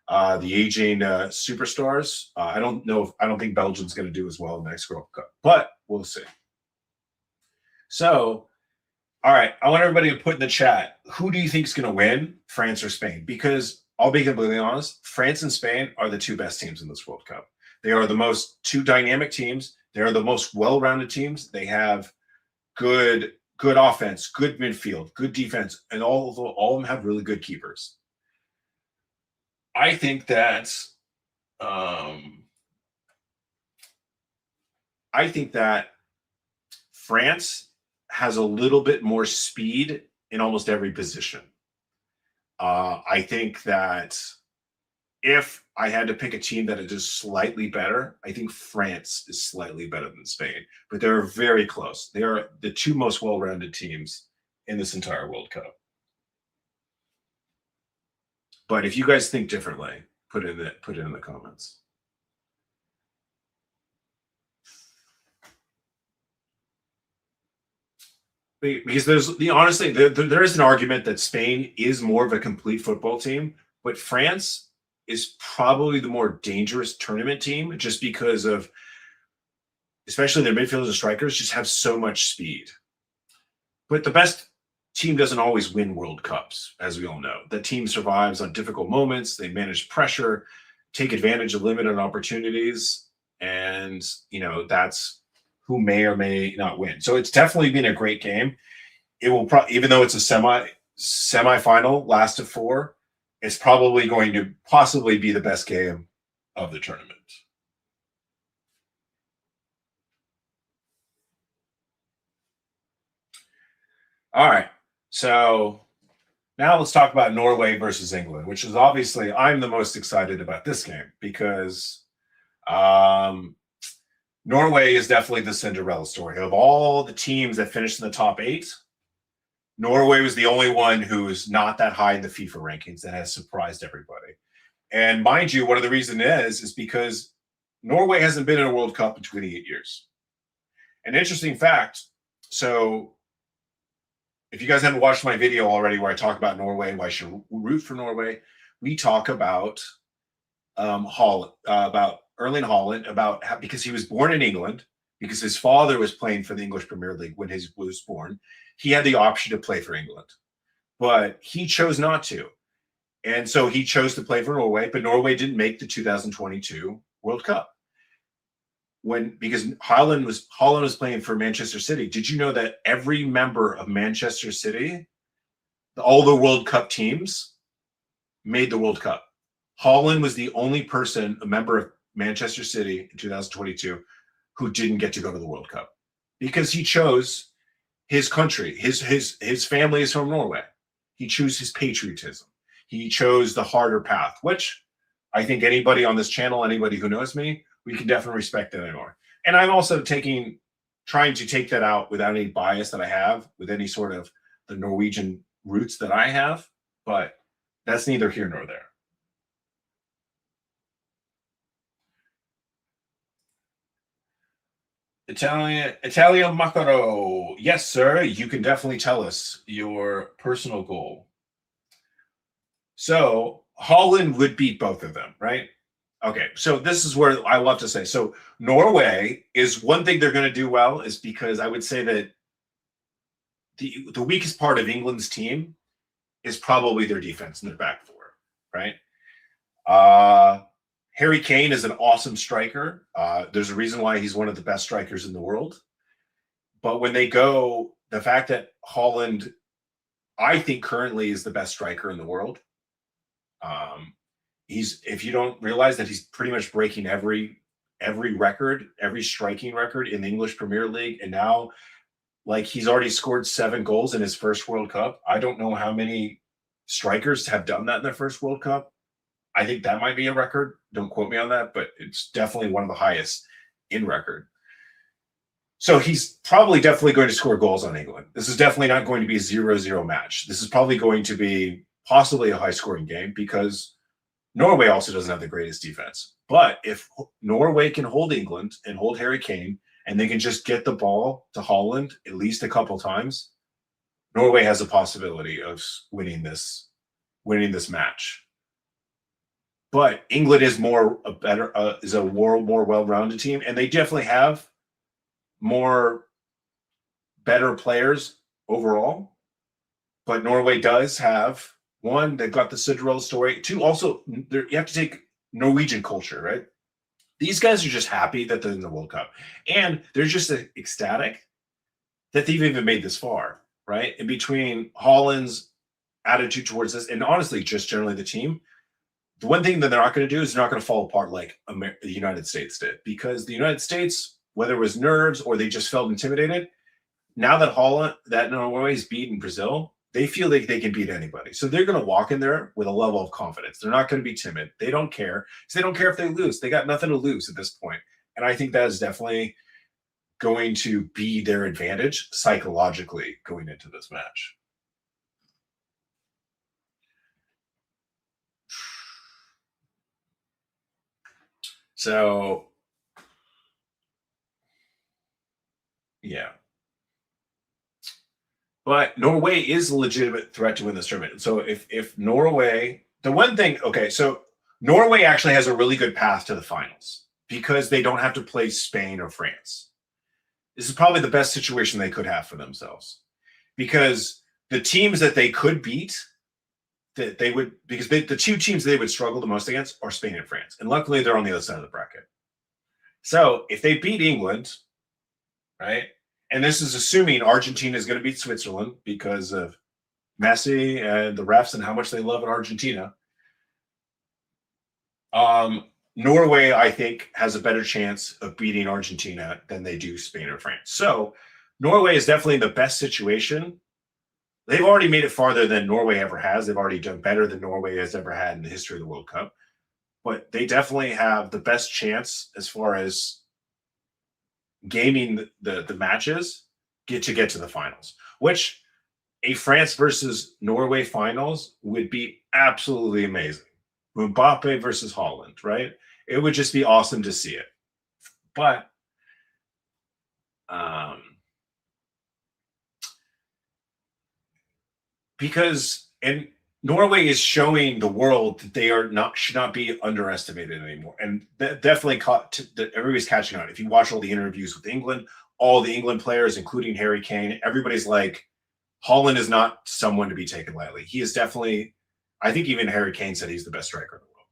the aging superstars, I don't think Belgium's going to do as well in the next World Cup, but we'll see. So, all right, I want everybody to put in the chat, who do you think is going to win, France or Spain? Because I'll be completely honest, France and Spain are the two best teams in this World Cup. They are the most two dynamic teams. They are the most well-rounded teams. They have good offense, good midfield, good defense, and all of them have really good keepers. I think that France has a little bit more speed in almost every position. I think that if I had to pick a team that is just slightly better, I think France is slightly better than Spain, but they're very close. They are the two most well-rounded teams in this entire World Cup. But if you guys think differently, put it in the comments. Because honestly, there is an argument that Spain is more of a complete football team, but France is probably the more dangerous tournament team, just because of, especially their midfielders and strikers just have so much speed. But the best team doesn't always win World Cups, as we all know. The team survives on difficult moments. They manage pressure, take advantage of limited opportunities, and that's who may or may not win. So it's definitely been a great game. It will even though it's a semifinal, last of four, it's probably going to possibly be the best game of the tournament. All right. So now let's talk about Norway versus England, which is obviously, I'm the most excited about this game, because Norway is definitely the Cinderella story. Of all the teams that finished in the top 8, Norway was the only one who's not that high in the FIFA rankings, that has surprised everybody. And mind you, one of the reasons is because Norway hasn't been in a World Cup in 28 years. An interesting fact, so if you guys haven't watched my video already where I talk about Norway and why I should root for Norway, we talk about Haaland, about Erling Haaland, because he was born in England, because his father was playing for the English Premier League when he was born. He had the option to play for England, but he chose not to. And so he chose to play for Norway, but Norway didn't make the 2022 World Cup. Because Haaland was playing for Manchester City. Did you know that every member of Manchester City, all the World Cup teams, made the World Cup? Haaland was the only person, a member of Manchester City in 2022, who didn't get to go to the World Cup, because he chose his country. His family is from Norway. He chose his patriotism. He chose the harder path, which I think anybody on this channel, anybody who knows me, we can definitely respect that anymore. And I'm also trying to take that out without any bias that I have, with any sort of the Norwegian roots that I have, but that's neither here nor there. Italia Macaro. Yes, sir. You can definitely tell us your personal goal. So Haaland would beat both of them, right? Okay, so this is where I love to say. So Norway is one thing they're going to do well, is because I would say that the weakest part of England's team is probably their defense in their back four, right? Harry Kane is an awesome striker. There's a reason why he's one of the best strikers in the world. But when they go, the fact that Haaland, I think currently is the best striker in the world. if you don't realize that he's pretty much breaking every record, every striking record in the English Premier League, and now like he's already scored 7 goals in his first World Cup. I don't know how many strikers have done that in their first World Cup. I think that might be a record. Don't quote me on that, but it's definitely one of the highest in record. So he's probably definitely going to score goals on England. This is definitely not going to be a 0-0 match. This is probably going to be possibly a high-scoring game because Norway also doesn't have the greatest defense. But if Norway can hold England and hold Harry Kane, and they can just get the ball to Haaland at least a couple times, Norway has a possibility of winning this match. But England is more well-rounded team, and they definitely have more better players overall. But Norway does have, one, they've got the Cinderella story. Two, also, you have to take Norwegian culture, right? These guys are just happy that they're in the World Cup. And they're just ecstatic that they've even made this far, right? In between Haaland's attitude towards this, and honestly, just generally the team, the one thing that they're not going to do is they're not going to fall apart like the United States did. Because the United States, whether it was nerves or they just felt intimidated, now that Norway's beaten Brazil, they feel like they can beat anybody. So they're going to walk in there with a level of confidence. They're not going to be timid. They don't care. Because they don't care if they lose. They got nothing to lose at this point. And I think that is definitely going to be their advantage psychologically going into this match. So, yeah. But Norway is a legitimate threat to win this tournament. So if Norway, the one thing, okay, so Norway actually has a really good path to the finals because they don't have to play Spain or France. This is probably the best situation they could have for themselves because the teams that they could beat, that they would, because the two teams they would struggle the most against are Spain and France. And luckily they're on the other side of the bracket. So if they beat England, right? And this is assuming Argentina is going to beat Switzerland because of Messi and the refs and how much they love in Argentina. Norway, I think, has a better chance of beating Argentina than they do Spain or France. So Norway is definitely in the best situation. They've already made it farther than Norway ever has. They've already done better than Norway has ever had in the history of the World Cup. But they definitely have the best chance as far as gaming the matches get to the finals, which a France versus Norway finals would be absolutely amazing. Mbappe versus Haaland, right? It would just be awesome to see it. But because and Norway is showing the world that they should not be underestimated anymore, and that definitely everybody's catching on. If you watch all the interviews with England, all the England players, including Harry Kane, everybody's like, Haaland is not someone to be taken lightly. He is definitely, I think even Harry Kane said he's the best striker in the world.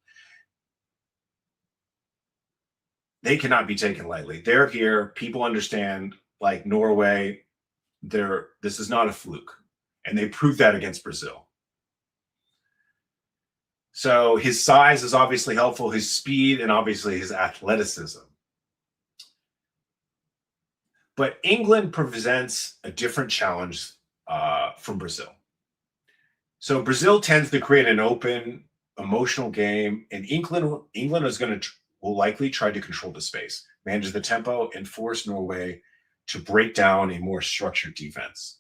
They cannot be taken lightly. They're here. People understand, like Norway, this is not a fluke, and they proved that against Brazil. So his size is obviously helpful, his speed, and obviously his athleticism. But England presents a different challenge from Brazil. So Brazil tends to create an open, emotional game, and England will likely try to control the space, manage the tempo, and force Norway to break down a more structured defense.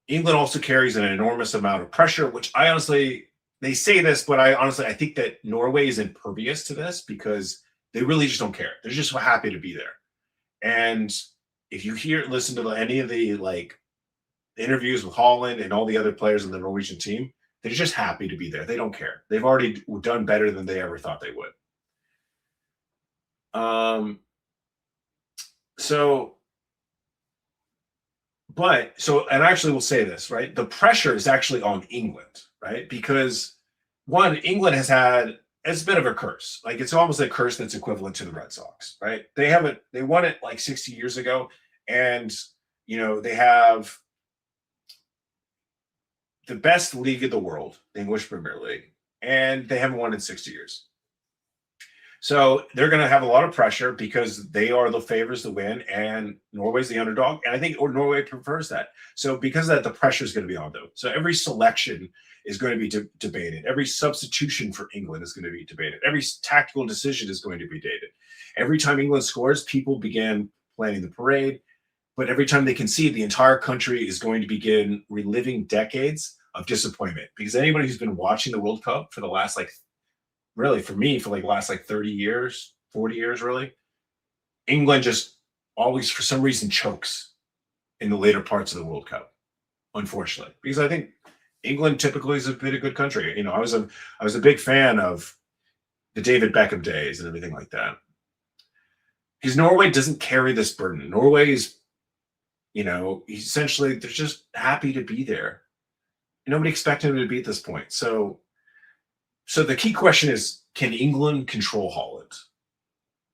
England also carries an enormous amount of pressure, which they say this, but I think that Norway is impervious to this because they really just don't care. They're just happy to be there. And if you listen to any of the interviews with Haaland and all the other players on the Norwegian team, they're just happy to be there. They don't care. They've already done better than they ever thought they would. And actually we'll say this, right? The pressure is actually on England, right? Because one, England it's a bit of a curse. Like it's almost a curse that's equivalent to the Red Sox, right? They won it like 60 years ago. And, they have the best league in the world, the English Premier League. and they haven't won in 60 years. So they're going to have a lot of pressure because they are the favorites to win, and Norway's the underdog. And I think Norway prefers that. So because of that, the pressure is going to be on them. So every selection is going to be debated. Every substitution for England is going to be debated. Every tactical decision is going to be debated. Every time England scores, people begin planning the parade. But every time they concede, the entire country is going to begin reliving decades of disappointment. Because anybody who's been watching the World Cup for the last, like, really for me, for like the last like 30 years, 40 years, really, England just always, for some reason, chokes in the later parts of the World Cup, unfortunately. Because I think England typically has been a good country. You know, I was a big fan of the David Beckham days and everything like that. Because Norway doesn't carry this burden. Norway is, you know, essentially they're just happy to be there. Nobody expected them to be at this point. So the key question is, can England control Haaland?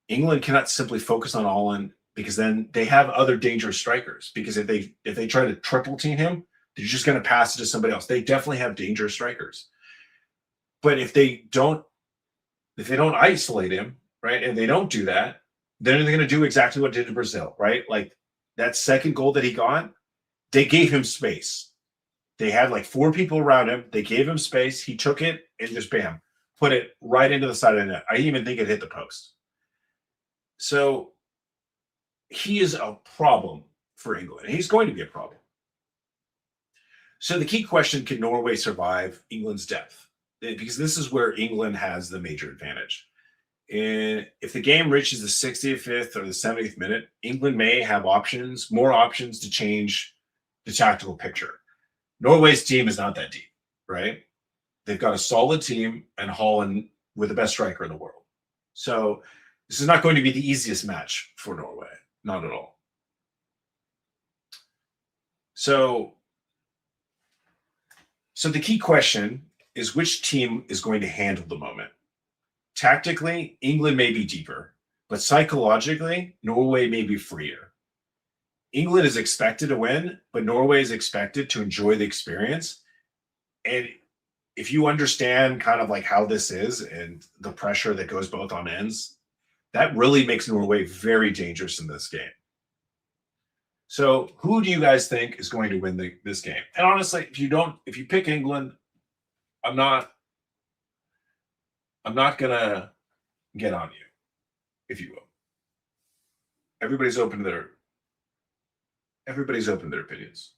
England cannot simply focus on Haaland because then they have other dangerous strikers. Because if they try to triple team him, they're just going to pass it to somebody else. They definitely have dangerous strikers. But if they don't isolate him, right, and they don't do that, then they're going to do exactly what they did to Brazil, right? Like that second goal that he got, they gave him space. They had like 4 people around him. They gave him space. He took it and just bam, put it right into the side of the net. I even think it hit the post. So he is a problem for England. He's going to be a problem. So the key question, can Norway survive England's depth? Because this is where England has the major advantage. And if the game reaches the 65th or the 70th minute, England may have more options to change the tactical picture. Norway's team is not that deep, right? They've got a solid team and Haaland with the best striker in the world. So this is not going to be the easiest match for Norway. Not at all. So the key question is, which team is going to handle the moment? Tactically, England may be deeper, but psychologically, Norway may be freer. England is expected to win, but Norway is expected to enjoy the experience. And if you understand kind of like how this is and the pressure that goes both on ends, that really makes Norway very dangerous in this game. So who do you guys think is going to win this game? And honestly, if you pick England, I'm not gonna get on you, if you will. Everybody's open to their opinions.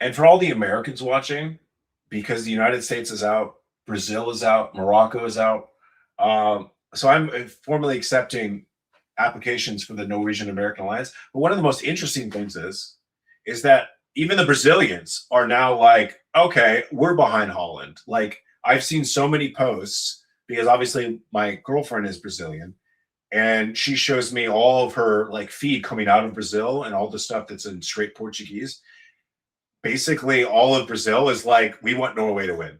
And for all the Americans watching, because the United States is out, Brazil is out, Morocco is out. So I'm formally accepting applications for the Norwegian American Alliance. But one of the most interesting things is that even the Brazilians are now like, okay, we're behind Haaland. Like, I've seen so many posts, because obviously my girlfriend is Brazilian, and she shows me all of her like feed coming out of Brazil and all the stuff that's in straight Portuguese. Basically, all of Brazil is like, we want Norway to win.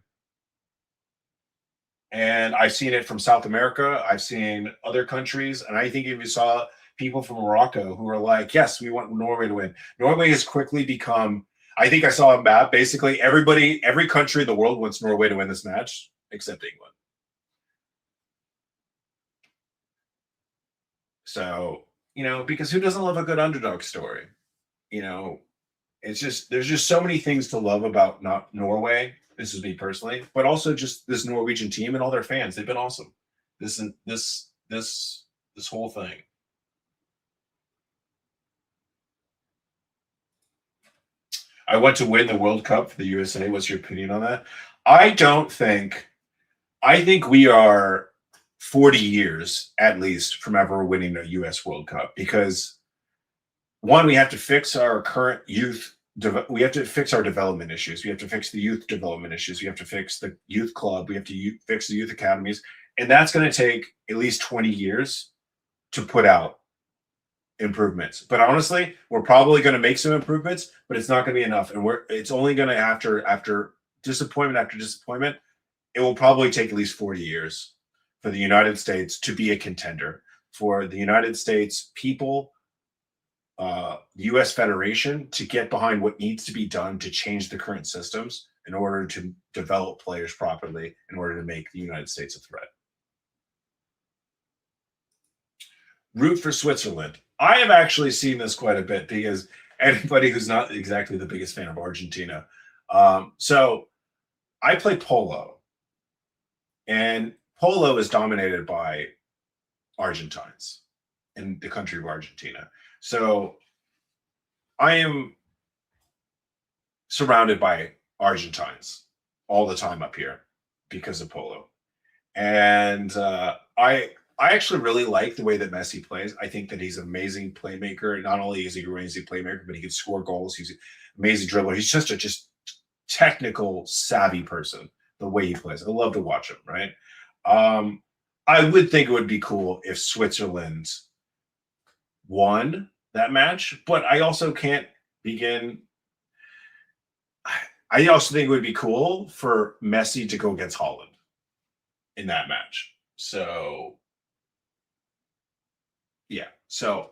And I've seen it from South America. I've seen other countries. And I think if you saw people from Morocco who are like, yes, we want Norway to win. Norway has quickly become, I think I saw a map, basically every country in the world wants Norway to win this match, except England. So, because who doesn't love a good underdog story? It's just, there's just so many things to love about not Norway. This is me personally, but also just this Norwegian team and all their fans. They've been awesome. This whole thing. I want to win the World Cup for the USA. What's your opinion on that? I think we are 40 years at least from ever winning a US World Cup, because one, we have to fix our current youth. We have to fix our development issues. We have to fix the youth development issues. We have to fix the youth club. We have to fix the youth academies. And that's going to take at least 20 years to put out improvements. But honestly, we're probably going to make some improvements, but it's not going to be enough. And it's only going to, after disappointment after disappointment, it will probably take at least 40 years for the United States to be a contender. for the United States people, U.S. Federation, to get behind what needs to be done to change the current systems in order to develop players properly, in order to make the United States a threat. Root for Switzerland. I have actually seen this quite a bit because anybody who's not exactly the biggest fan of Argentina. So I play polo, and polo is dominated by Argentines in the country of Argentina. So I am surrounded by Argentines all the time up here because of polo. And I actually really like the way that Messi plays. I think that he's an amazing playmaker. Not only is he an amazing playmaker, but he can score goals. He's an amazing dribbler. He's just a technical, savvy person, the way he plays. I love to watch him, right? I would think it would be cool if Switzerland won that match, but I also can't begin. I also think it would be cool for Messi to go against Haaland in that match. So, yeah. So,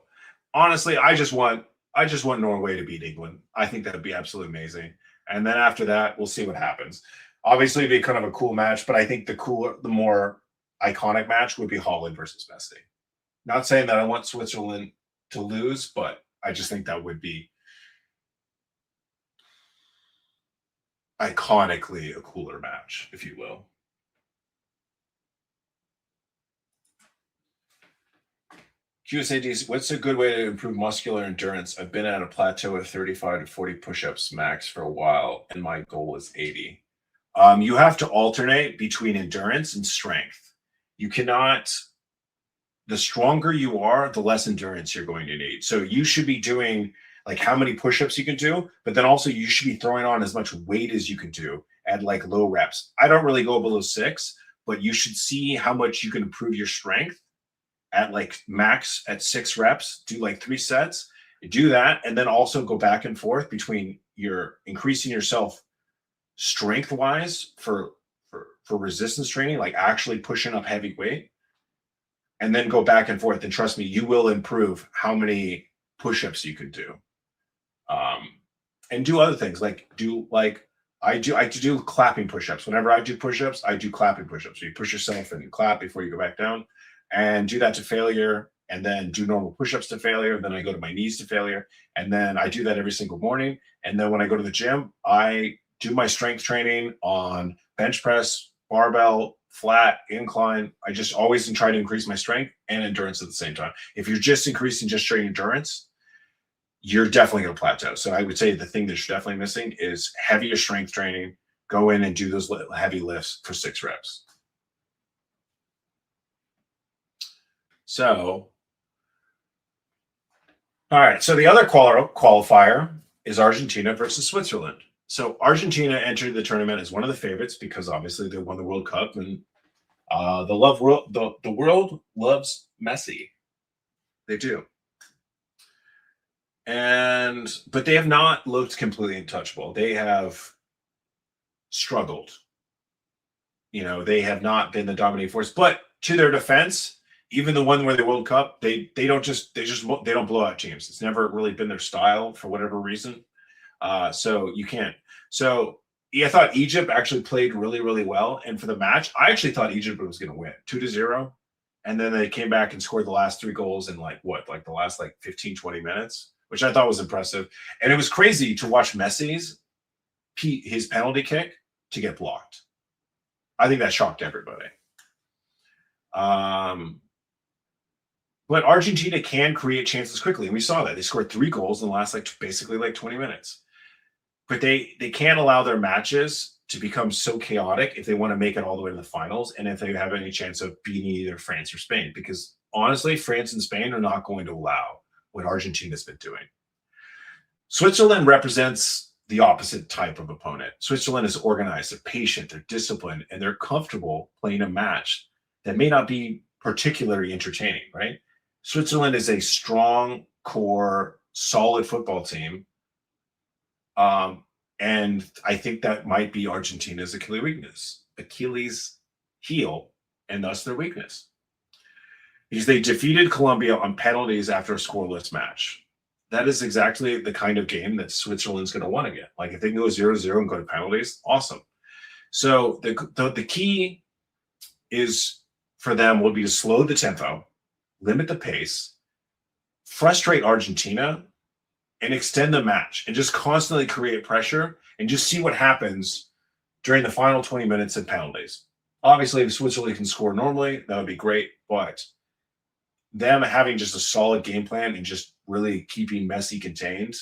honestly, I just want Norway to beat England. I think that would be absolutely amazing. And then after that, we'll see what happens. Obviously, it'd be kind of a cool match, but I think the more iconic match would be Haaland versus Messi. Not saying that I want Switzerland to lose, but I just think that would be iconically a cooler match, if you will. QSAD, what's a good way to improve muscular endurance? I've been at a plateau of 35 to 40 push-ups max for a while, and my goal is 80. You have to alternate between endurance and strength. You cannot, the stronger you are, the less endurance you're going to need. So you should be doing like how many push-ups you can do, but then also you should be throwing on as much weight as you can do at like low reps. I don't really go below 6, but you should see how much you can improve your strength at like max at 6 reps. Do like 3 sets, do that, and then also go back and forth between your increasing yourself strength wise for resistance training, like actually pushing up heavy weight, and then go back and forth. And trust me, you will improve how many push-ups you can do. And do other things I do clapping push-ups. Whenever I do push-ups, I do clapping push-ups. So you push yourself and clap before you go back down, and do that to failure, and then do normal push-ups to failure. And then I go to my knees to failure. And then I do that every single morning. And then when I go to the gym, I do my strength training on bench press, barbell, flat, incline. I just always try to increase my strength and endurance at the same time. If you're just increasing just straight endurance, you're definitely going to plateau. So I would say the thing that you're definitely missing is heavier strength training. Go in and do those heavy lifts for 6 reps. So, all right. So the other qualifier is Argentina versus Switzerland. So Argentina entered the tournament as one of the favorites because obviously they won the World Cup, and the world loves Messi. They do. But they have not looked completely untouchable. They have struggled. They have not been the dominating force. But to their defense, even the one where they World Cup, they don't blow out teams. It's never really been their style for whatever reason. So you can't. So yeah, I thought Egypt actually played really, really well. And for the match, I actually thought Egypt was going to win 2-0. And then they came back and scored the last 3 goals in the last 15, 20 minutes, which I thought was impressive. And it was crazy to watch Messi's his penalty kick to get blocked. I think that shocked everybody. But Argentina can create chances quickly. And we saw that. They scored 3 goals in the last basically 20 minutes. But they can't allow their matches to become so chaotic if they want to make it all the way to the finals, and if they have any chance of beating either France or Spain. Because honestly, France and Spain are not going to allow what Argentina's been doing. Switzerland represents the opposite type of opponent. Switzerland is organized, they're patient, they're disciplined, and they're comfortable playing a match that may not be particularly entertaining, right? Switzerland is a strong, core, solid football team. And I think that might be Argentina's Achilles heel, and thus their weakness. because they defeated Colombia on penalties after a scoreless match. That is exactly the kind of game that Switzerland's going to want again. Like if they can go 0-0 and go to penalties, awesome. So the key is for them would be to slow the tempo, limit the pace, frustrate Argentina, and extend the match, and just constantly create pressure and just see what happens during the final 20 minutes and penalties. Obviously, if Switzerland can score normally, that would be great, but them having just a solid game plan and just really keeping Messi contained.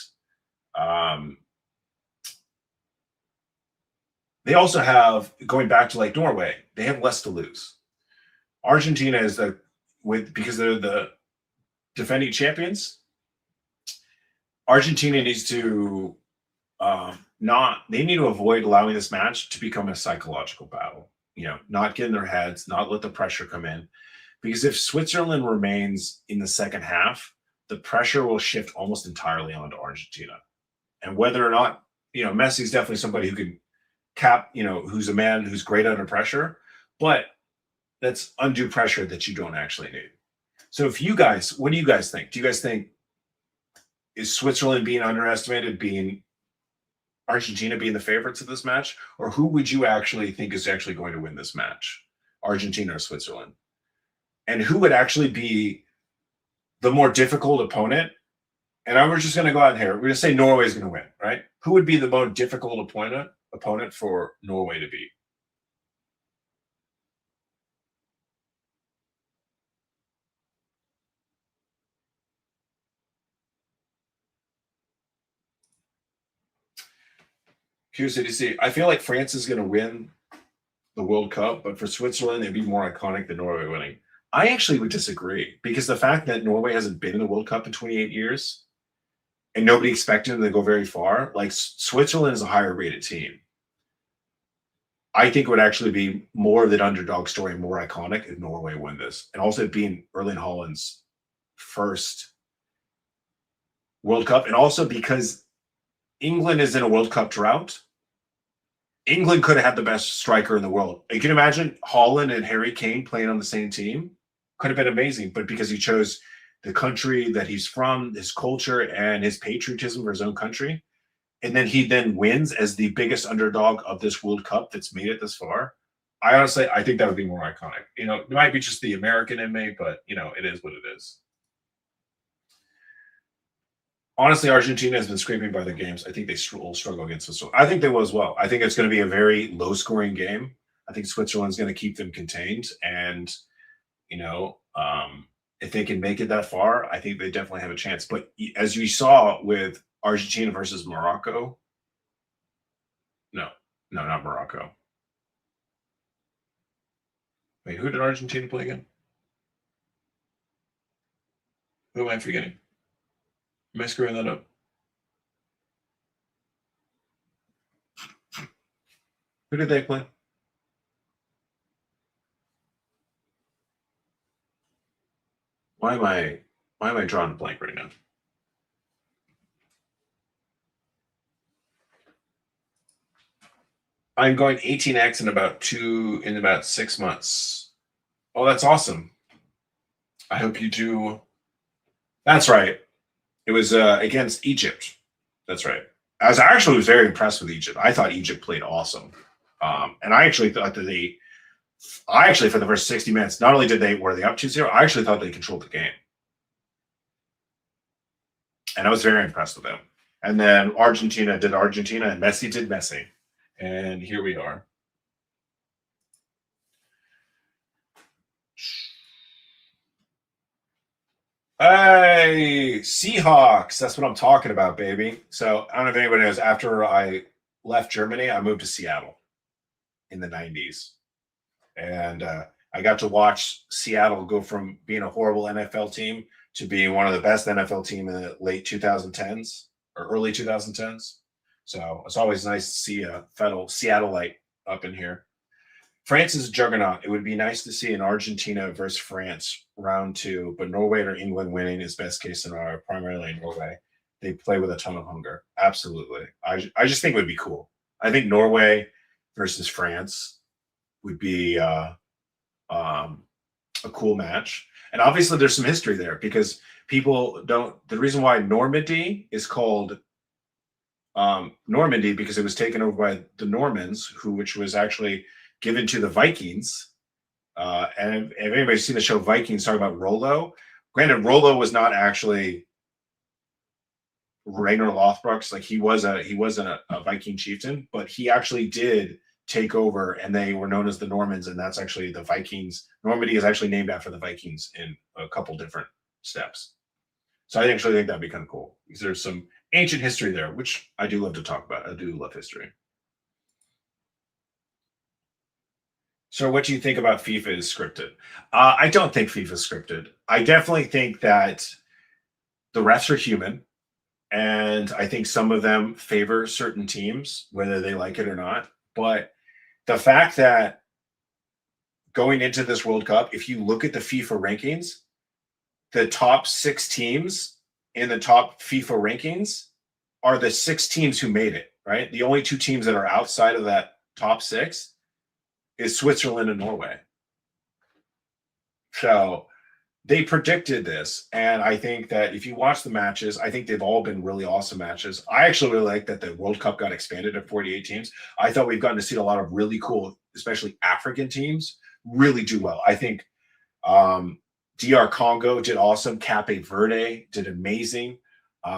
They also have, going back to like Norway, they have less to lose. Argentina is because they're the defending champions. Argentina needs to they need to avoid allowing this match to become a psychological battle. Not get in their heads, not let the pressure come in. Because if Switzerland remains in the second half, the pressure will shift almost entirely onto Argentina. And whether or not, Messi is definitely somebody who can who's a man who's great under pressure, but that's undue pressure that you don't actually need. So what do you guys think? Do you guys think, is Switzerland being underestimated, being Argentina being the favorites of this match? Or who would you actually think is actually going to win this match? Argentina or Switzerland? And who would actually be the more difficult opponent? And we're just going to go out here. We're going to say Norway is going to win, right? Who would be the more difficult opponent for Norway to beat? QCDC. I feel like France is going to win the World Cup, but for Switzerland, it'd be more iconic than Norway winning. I actually would disagree, because the fact that Norway hasn't been in the World Cup in 28 years and nobody expected them to go very far, like Switzerland is a higher rated team. I think it would actually be more of an underdog story, more iconic if Norway win this. And also being Erling Haaland's first World Cup. And also because England is in a World Cup drought. England could have had the best striker in the world. You can imagine Haaland and Harry Kane playing on the same team. Could have been amazing, but because he chose the country that he's from, his culture, and his patriotism for his own country, and then he wins as the biggest underdog of this World Cup that's made it this far. I think that would be more iconic. It might be just the American in me, but it is what it is. Honestly, Argentina has been scraping by the games. I think they will struggle against Switzerland. I think they will as well. I think it's going to be a very low-scoring game. I think Switzerland's going to keep them contained. And, if they can make it that far, I think they definitely have a chance. But as you saw with Argentina versus Morocco, no, not Morocco. Wait, who did Argentina play again? Who am I forgetting? Am I screwing that up? Who did they play? Why am I drawing a blank right now? I'm going 18x in about 6 months. Oh, that's awesome. I hope you do. That's right. It was against Egypt. That's right. I was very impressed with Egypt. I thought Egypt played awesome. And I actually thought that for the first 60 minutes, not only were they up 2-0, I actually thought they controlled the game. And I was very impressed with them. And then Argentina did Argentina, and Messi did Messi. And here we are. Hey, Seahawks. That's what I'm talking about, baby. So I don't know if anybody knows, after I left Germany, I moved to Seattle in the 90s. And I got to watch Seattle go from being a horrible NFL team to being one of the best NFL team in the late 2010s or early 2010s. So it's always nice to see a fellow Seattleite up in here. France is a juggernaut. It would be nice to see an Argentina versus France round 2, but Norway or England winning is best case scenario, primarily Norway. They play with a ton of hunger. Absolutely. I just think it would be cool. I think Norway versus France would be a cool match. And obviously there's some history there because people don't. The reason why Normandy is called Normandy because it was taken over by the Normans, which was actually given to the Vikings. And if anybody's seen the show Vikings, talk about Rollo. Granted, Rollo was not actually Ragnar Lothbrok's. Like he wasn't a Viking chieftain, but he actually did take over, and they were known as the Normans, and that's actually the Vikings. Normandy is actually named after the Vikings in a couple different steps. So I actually think that'd be kind of cool because there's some ancient history there, which I do love to talk about. I do love history. So what do you think about FIFA is scripted? I don't think FIFA is scripted. I definitely think that the refs are human, and I think some of them favor certain teams, whether they like it or not. But the fact that going into this World Cup, if you look at the FIFA rankings, the top 6 teams in the top FIFA rankings are the 6 teams who made it, right? The only 2 teams that are outside of that top 6 is Switzerland and Norway. So they predicted this. And I think that if you watch the matches, I think they've all been really awesome matches. I actually really like that the World Cup got expanded to 48 teams. I thought we've gotten to see a lot of really cool, especially African teams, really do well. I think DR Congo did awesome. Cape Verde did amazing.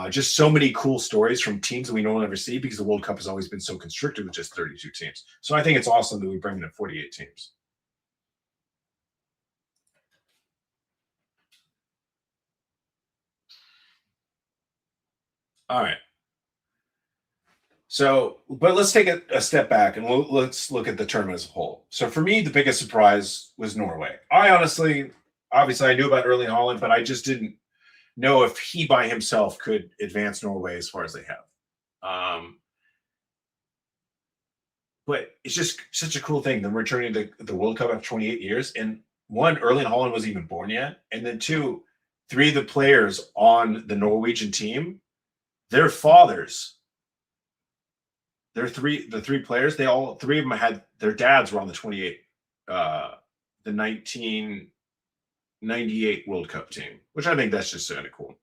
Just so many cool stories from teams that we don't ever see because the World Cup has always been so constricted with just 32 teams. So I think it's awesome that we bring in 48 teams. All right. So, but let's take a step back and let's look at the tournament as a whole. So for me, the biggest surprise was Norway. Obviously, I knew about Erling Haaland, but I just didn't know if he by himself could advance Norway as far as they have. But it's just such a cool thing. Them returning to the World Cup after 28 years. And one, Erling Haaland wasn't even born yet. And then 2, 3 of the players on the Norwegian team, their fathers, the 3 players, 3 of them had their dads were on the 1998 World Cup team, which I think that's just kind of cool.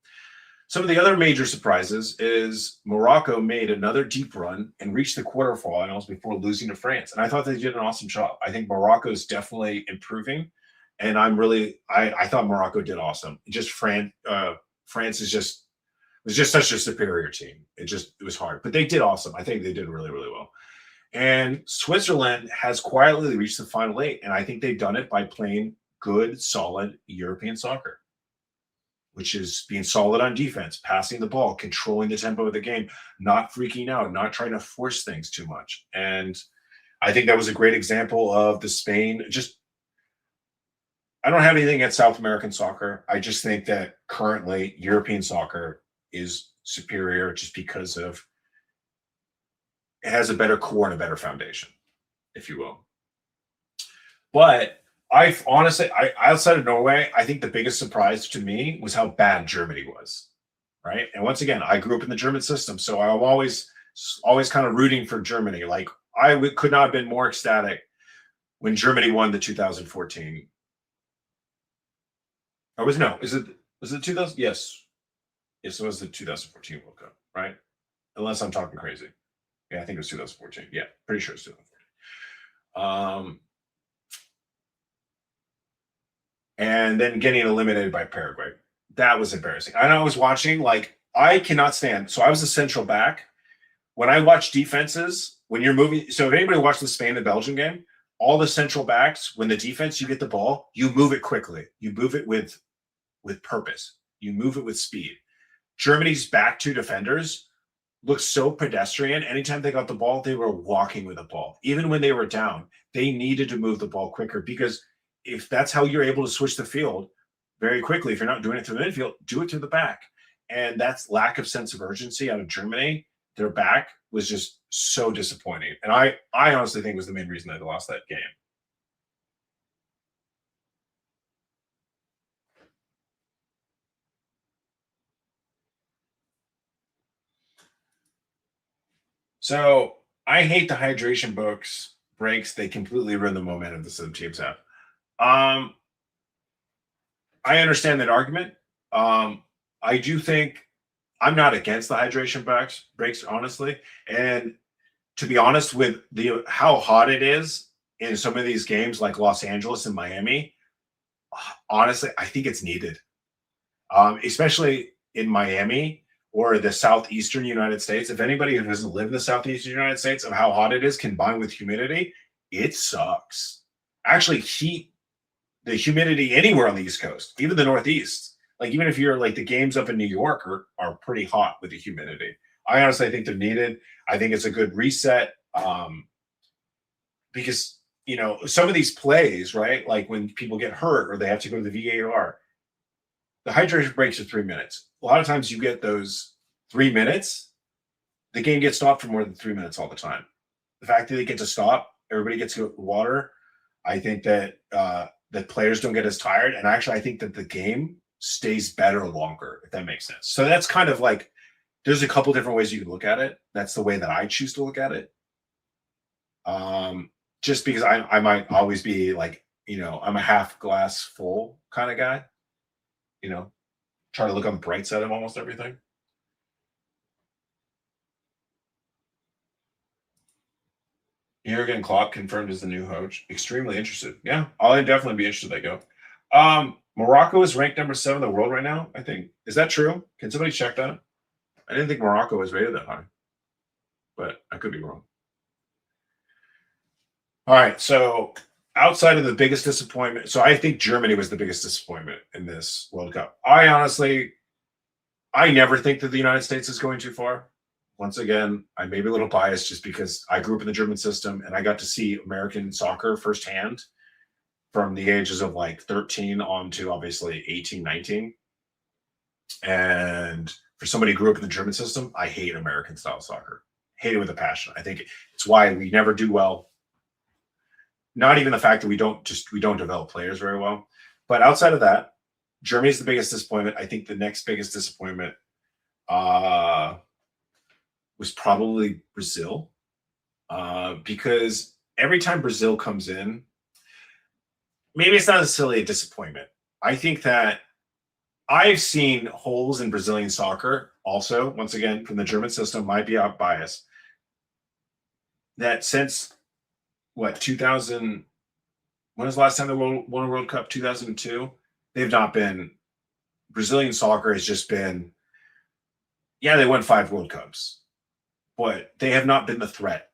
Some of the other major surprises is Morocco made another deep run and reached the quarterfinals before losing to France. And I thought they did an awesome job. I think Morocco is definitely improving. And I thought Morocco did awesome. France was just such a superior team. It was hard, but they did awesome. I think they did really, really well. And Switzerland has quietly reached the final 8. And I think they've done it by playing good, solid European soccer, which is being solid on defense, passing the ball, controlling the tempo of the game, not freaking out, not trying to force things too much. And I think that was a great example of the Spain. I don't have anything against South American soccer. I just think that currently European soccer is superior just because it has a better core and a better foundation, if you will. But I honestly, outside of Norway, I think the biggest surprise to me was how bad Germany was, right? And once again, I grew up in the German system, so I'm always kind of rooting for Germany. Like could not have been more ecstatic when Germany won the 2014. Or was it 2000? Yes, it was the 2014 World Cup, right? Unless I'm talking crazy. Yeah, I think it was 2014. Yeah, pretty sure it's 2014. And then getting eliminated by Paraguay. That was embarrassing. I know I was watching, like, I cannot stand. So I was a central back. When I watch defenses, when you're moving, so if anybody watched the Spain and Belgium game, all the central backs, when the defense, you get the ball, you move it quickly. You move it with purpose. You move it with speed. Germany's back 2 defenders looked so pedestrian. Anytime they got the ball, they were walking with the ball. Even when they were down, they needed to move the ball quicker because if that's how you're able to switch the field very quickly, if you're not doing it through the midfield, do it to the back. And that's lack of sense of urgency out of Germany. Their back was just so disappointing. And I honestly think was the main reason they lost that game. So I hate the hydration breaks. They completely ruin the momentum that some teams have. I understand that argument. I do think I'm not against the hydration breaks, honestly. And to be honest, with the how hot it is in some of these games, like Los Angeles and Miami, honestly, I think it's needed, especially in Miami or the southeastern United States. If anybody who doesn't live in the southeastern United States, of how hot it is combined with humidity, it sucks. Actually, the humidity anywhere on the East Coast, even the Northeast, like even if you're like the games up in New York are pretty hot with the humidity. I honestly think they're needed. I think it's a good reset, because some of these plays, right? Like when people get hurt or they have to go to the VAR, the hydration breaks are 3 minutes. A lot of times you get those 3 minutes, the game gets stopped for more than 3 minutes all the time. The fact that they get to stop, everybody gets to water. I think that that players don't get as tired, and actually, I think that the game stays better longer, if that makes sense. So that's kind of like there's a couple different ways you can look at it. That's the way that I choose to look at it. Just because I might always be like, I'm a half glass full kind of guy. Try to look on the bright side of almost everything. Jurgen Klopp confirmed as the new coach. Extremely interested. Yeah, I'll definitely be interested. They go. Morocco is ranked number 7 in the world right now, I think. Is that true? Can somebody check that? I didn't think Morocco was rated that high, but I could be wrong. All right, so outside of the biggest disappointment, so I think Germany was the biggest disappointment in this World Cup. I never think that the United States is going too far. Once again, I may be a little biased just because I grew up in the German system and I got to see American soccer firsthand from the ages of like 13 on to obviously 18, 19. And for somebody who grew up in the German system, I hate American style soccer. Hate it with a passion. I think it's why we never do well. Not even the fact that we don't develop players very well. But outside of that, Germany's the biggest disappointment. I think the next biggest disappointment was probably Brazil, because every time Brazil comes in, maybe it's not necessarily a disappointment. I think that I've seen holes in Brazilian soccer also, once again, from the German system, might be out bias, that since 2000, when was the last time they won a World Cup? 2002? They've not been, Brazilian soccer has just been, yeah, they won 5 World Cups, but they have not been the threat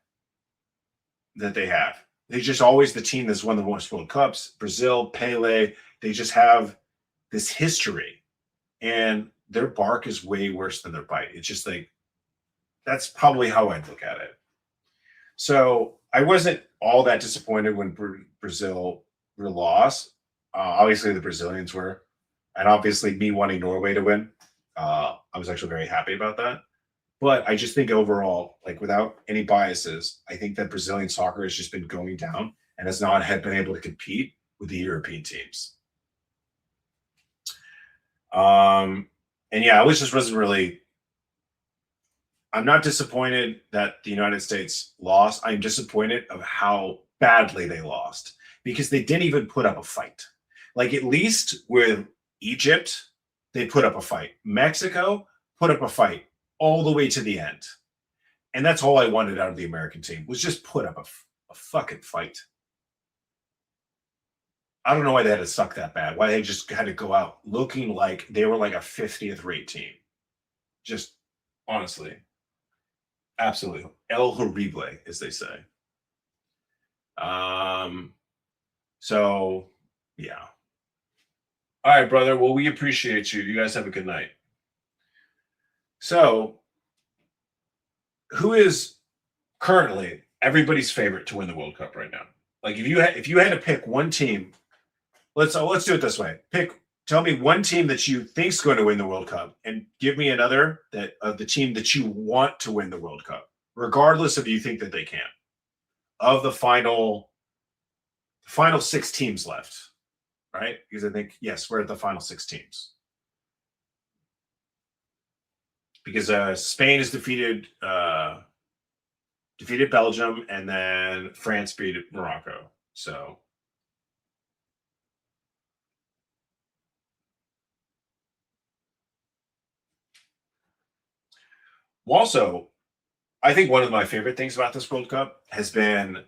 that they have. They're just always the team that's won the most World Cups. Brazil, Pele, they just have this history, and their bark is way worse than their bite. It's just like, that's probably how I'd look at it. So I wasn't all that disappointed when Brazil lost. Obviously, the Brazilians were, and obviously me wanting Norway to win. I was actually very happy about that. But I just think overall, like without any biases, I think that Brazilian soccer has just been going down and has not been able to compete with the European teams. And yeah, I wasn't really. I'm not disappointed that the United States lost. I'm disappointed of how badly they lost because they didn't even put up a fight. Like at least with Egypt, they put up a fight. Mexico put up a fight all the way to the end. And that's all I wanted out of the American team was just put up a fucking fight. I don't know why they had to suck that bad. Why they just had to go out looking like they were like a 50th rate team. Just honestly. Absolutely. El horrible, as they say. So yeah. All right, brother. Well, we appreciate you. You guys have a good night. So, who is currently everybody's favorite to win the World Cup right now? Like, if you had to pick one team, let's do it this way. Tell me one team that you think's going to win the World Cup, and give me another that of the team that you want to win the World Cup, regardless if you think that they can. Of the final 6 teams left, right? Because I think yes, we're at the final 6 teams. Because Spain has defeated Belgium, and then France beat Morocco. So Also, I think one of my favorite things about this World Cup has been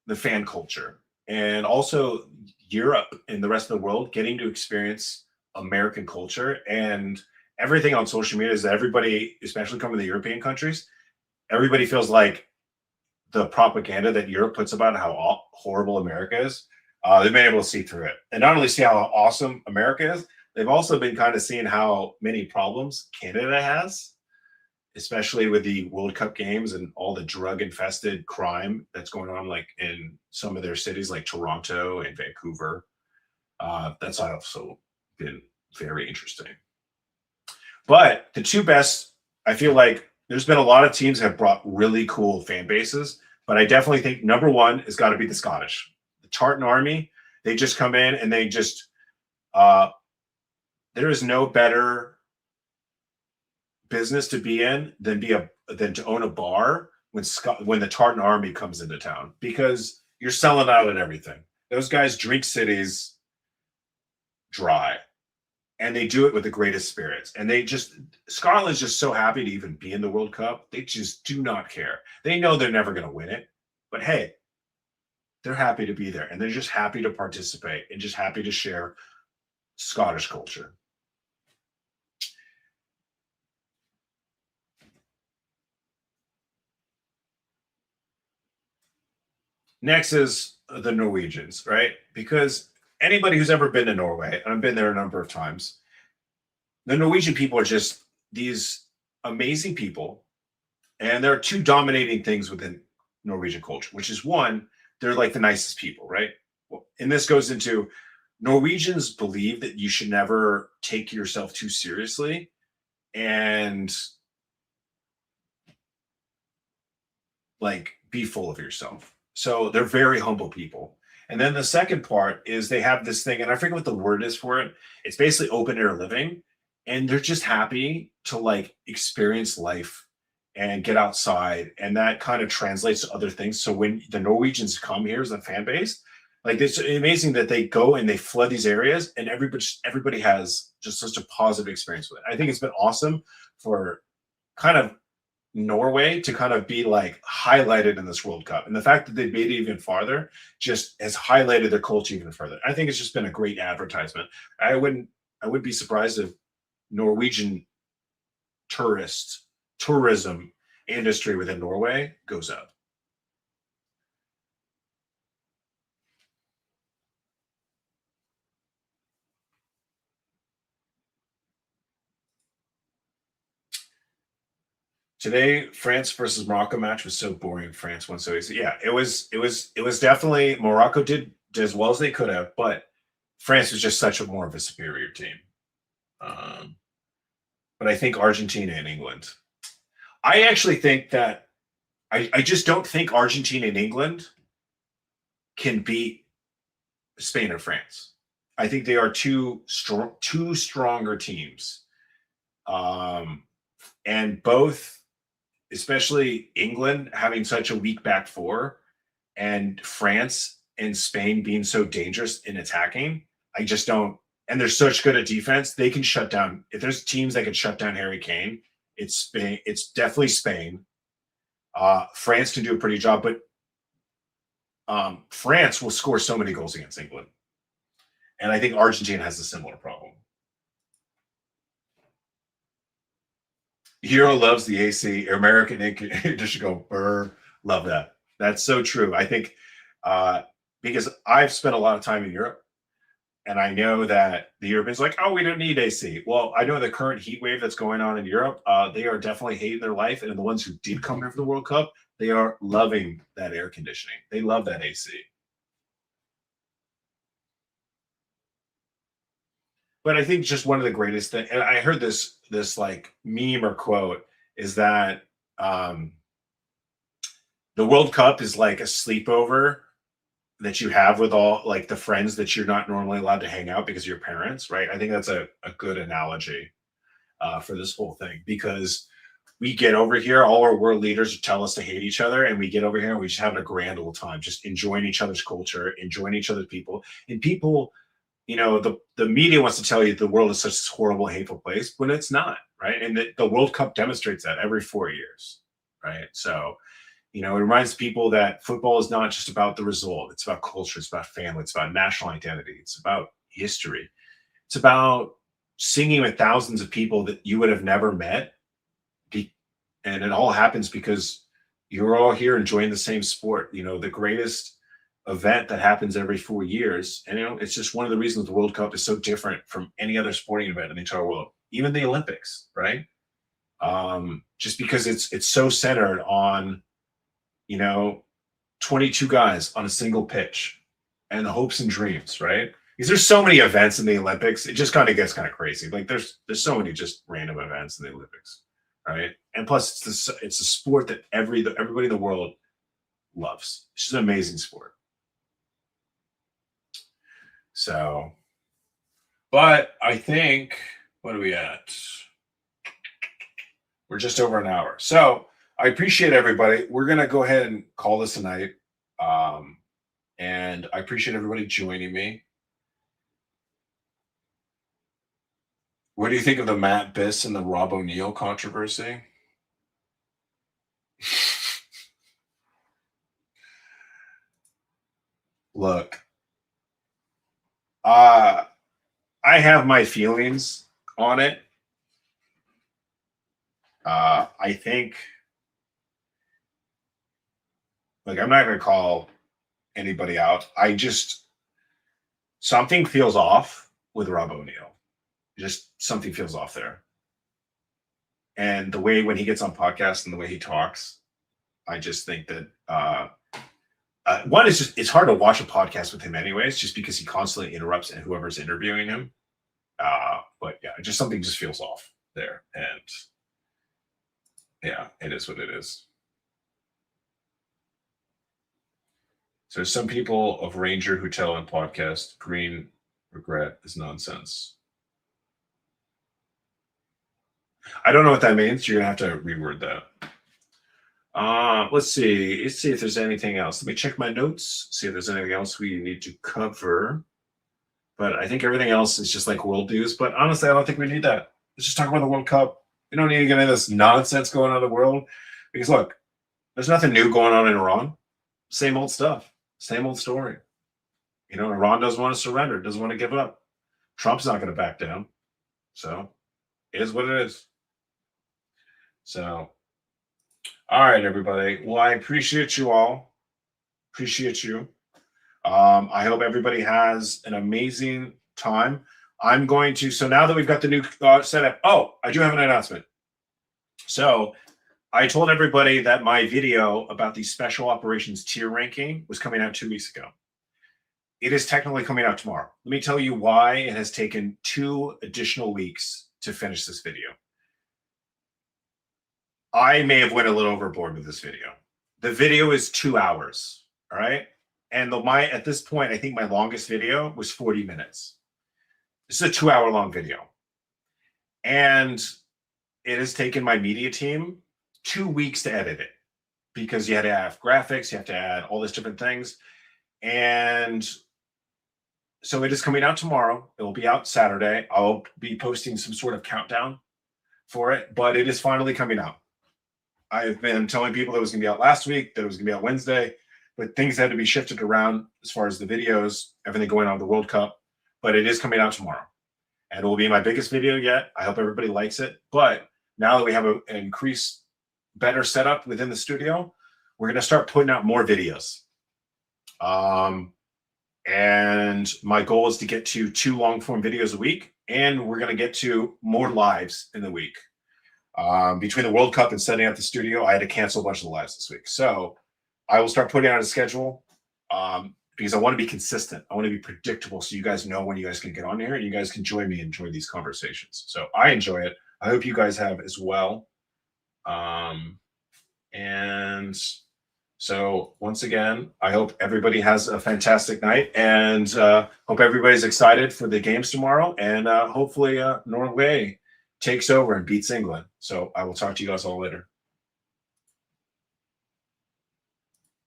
the fan culture, and also Europe and the rest of the world getting to experience American culture. And everything on social media is that everybody, especially coming to the European countries, everybody feels like the propaganda that Europe puts about how horrible America is, they've been able to see through it. And not only see how awesome America is, they've also been kind of seeing how many problems Canada has, especially with the World Cup games and all the drug infested crime that's going on, like in some of their cities, like Toronto and Vancouver. That's also been very interesting. But the two best, I feel like there's been a lot of teams that have brought really cool fan bases, but I definitely think number one has got to be the Scottish. The Tartan Army, they just come in and they just, there is no better business to be in than to own a bar when the Tartan Army comes into town, because you're selling out at everything. Those guys drink cities dry, and they do it with the greatest spirits. And Scotland's just so happy to even be in the World Cup. They just do not care. They know they're never going to win it, but hey, they're happy to be there, and they're just happy to participate and just happy to share Scottish culture. Next is the Norwegians, right? Because anybody who's ever been to Norway, and I've been there a number of times, the Norwegian people are just these amazing people. And there are two dominating things within Norwegian culture, which is one, they're like the nicest people, right? Well, and this goes into Norwegians believe that you should never take yourself too seriously and like be full of yourself. So they're very humble people. And then the second part is they have this thing, and I forget what the word is for it. It's basically open air living, and they're just happy to like experience life and get outside, and that kind of translates to other things. So when the Norwegians come here as a fan base, like it's amazing that they go and they flood these areas, and everybody has just such a positive experience with it. I think it's been awesome for kind of Norway to kind of be like highlighted in this World Cup. And the fact that they made it even farther just has highlighted their culture even further. I think it's just been a great advertisement. I wouldn't be surprised if Norwegian tourism industry within Norway goes up. Today, France versus Morocco match was so boring. France won so easy. Yeah, it was definitely Morocco did as well as they could have, but France was just such a more of a superior team. But I think Argentina and England. I actually think that I just don't think Argentina and England can beat Spain or France. I think they are two stronger teams. And both, especially England having such a weak back four, and France and Spain being so dangerous in attacking, I just don't. And they're such good at defense. They can shut down. If there's teams that can shut down Harry Kane, it's Spain. It's definitely Spain. France can do a pretty job, but France will score so many goals against England. And I think Argentina has a similar problem. Hero loves the AC. American just go burr. Love that. That's so true. I think because I've spent a lot of time in Europe, and I know that the Europeans are like, oh, we don't need AC. Well, I know the current heat wave that's going on in Europe, they are definitely hating their life. And the ones who did come here for the World Cup, they are loving that air conditioning. They love that AC. But I think just one of the greatest things, and I heard this like meme or quote, is that the World Cup is like a sleepover that you have with all like the friends that you're not normally allowed to hang out because of your parents, right? I think that's a good analogy for this whole thing, because we get over here, all our world leaders tell us to hate each other, and we get over here and we just have a grand old time, just enjoying each other's culture, enjoying each other's people, and people the media wants to tell you the world is such a horrible, hateful place, but it's not, right? And the World Cup demonstrates that every 4 years, right? So, it reminds people that football is not just about the result. It's about culture. It's about family. It's about national identity. It's about history. It's about singing with thousands of people that you would have never met. And it all happens because you're all here enjoying the same sport, the greatest event that happens every 4 years. And, it's just one of the reasons the World Cup is so different from any other sporting event in the entire world, even the Olympics, right? Just because it's so centered on, 22 guys on a single pitch and the hopes and dreams, right? Because there's so many events in the Olympics, it just kind of gets kind of crazy. Like there's so many just random events in the Olympics, right? And plus it's a sport that everybody in the world loves. It's just an amazing sport. So, but I think, what are we at? We're just over an hour. So I appreciate everybody. We're going to go ahead and call this a night. And I appreciate everybody joining me. What do you think of the Matt Biss and the Rob O'Neill controversy? Look, I have my feelings on it. I think, like, I'm not going to call anybody out. Something feels off with Rob O'Neill. Just something feels off there. And the way when he gets on podcasts and the way he talks, I just think that one is just, it's hard to watch a podcast with him anyways, just because he constantly interrupts whoever's interviewing him. But yeah, just something just feels off there. And yeah, it is what it is. So some people of Ranger who tell on podcast, green regret is nonsense. I don't know what that means. You're going to have to reword that. Let's see. Let's see if there's anything else. Let me check my notes, see if there's anything else we need to cover. But I think everything else is just like world news. But honestly, I don't think we need that. Let's just talk about the World Cup. We don't need to get into this nonsense going on in the world. Because look, there's nothing new going on in Iran. Same old stuff. Same old story. Iran doesn't want to surrender, doesn't want to give up. Trump's not going to back down. So it is what it is. So, all right, everybody. Well, I appreciate you all. Appreciate you. I hope everybody has an amazing time. I'm going to, so now that we've got the new setup, I do have an announcement. So I told everybody that my video about the special operations tier ranking was coming out 2 weeks ago. It is technically coming out tomorrow. Let me tell you why it has taken 2 additional weeks to finish this video. I may have went a little overboard with this video. The video is 2 hours, all right? And at this point, I think my longest video was 40 minutes. This is a 2-hour-long video. And it has taken my media team 2 weeks to edit it because you had to have graphics, you have to add all these different things. And so it is coming out tomorrow. It will be out Saturday. I'll be posting some sort of countdown for it, but it is finally coming out. I've been telling people that it was going to be out last week, that it was going to be out Wednesday, but things had to be shifted around as far as the videos, everything going on with the World Cup. But it is coming out tomorrow. And it will be my biggest video yet. I hope everybody likes it. But now that we have an increased, better setup within the studio, we're going to start putting out more videos. And my goal is to get to 2 long-form videos a week. And we're going to get to more lives in the week. Between the World Cup and setting up the studio, I had to cancel a bunch of the lives this week. So I will start putting out a schedule because I want to be consistent. I want to be predictable so you guys know when you guys can get on here and you guys can join me and enjoy these conversations. So I enjoy it. I hope you guys have as well. And so once again, I hope everybody has a fantastic night and hope everybody's excited for the games tomorrow. And hopefully Norway takes over and beats England. So I will talk to you guys all later.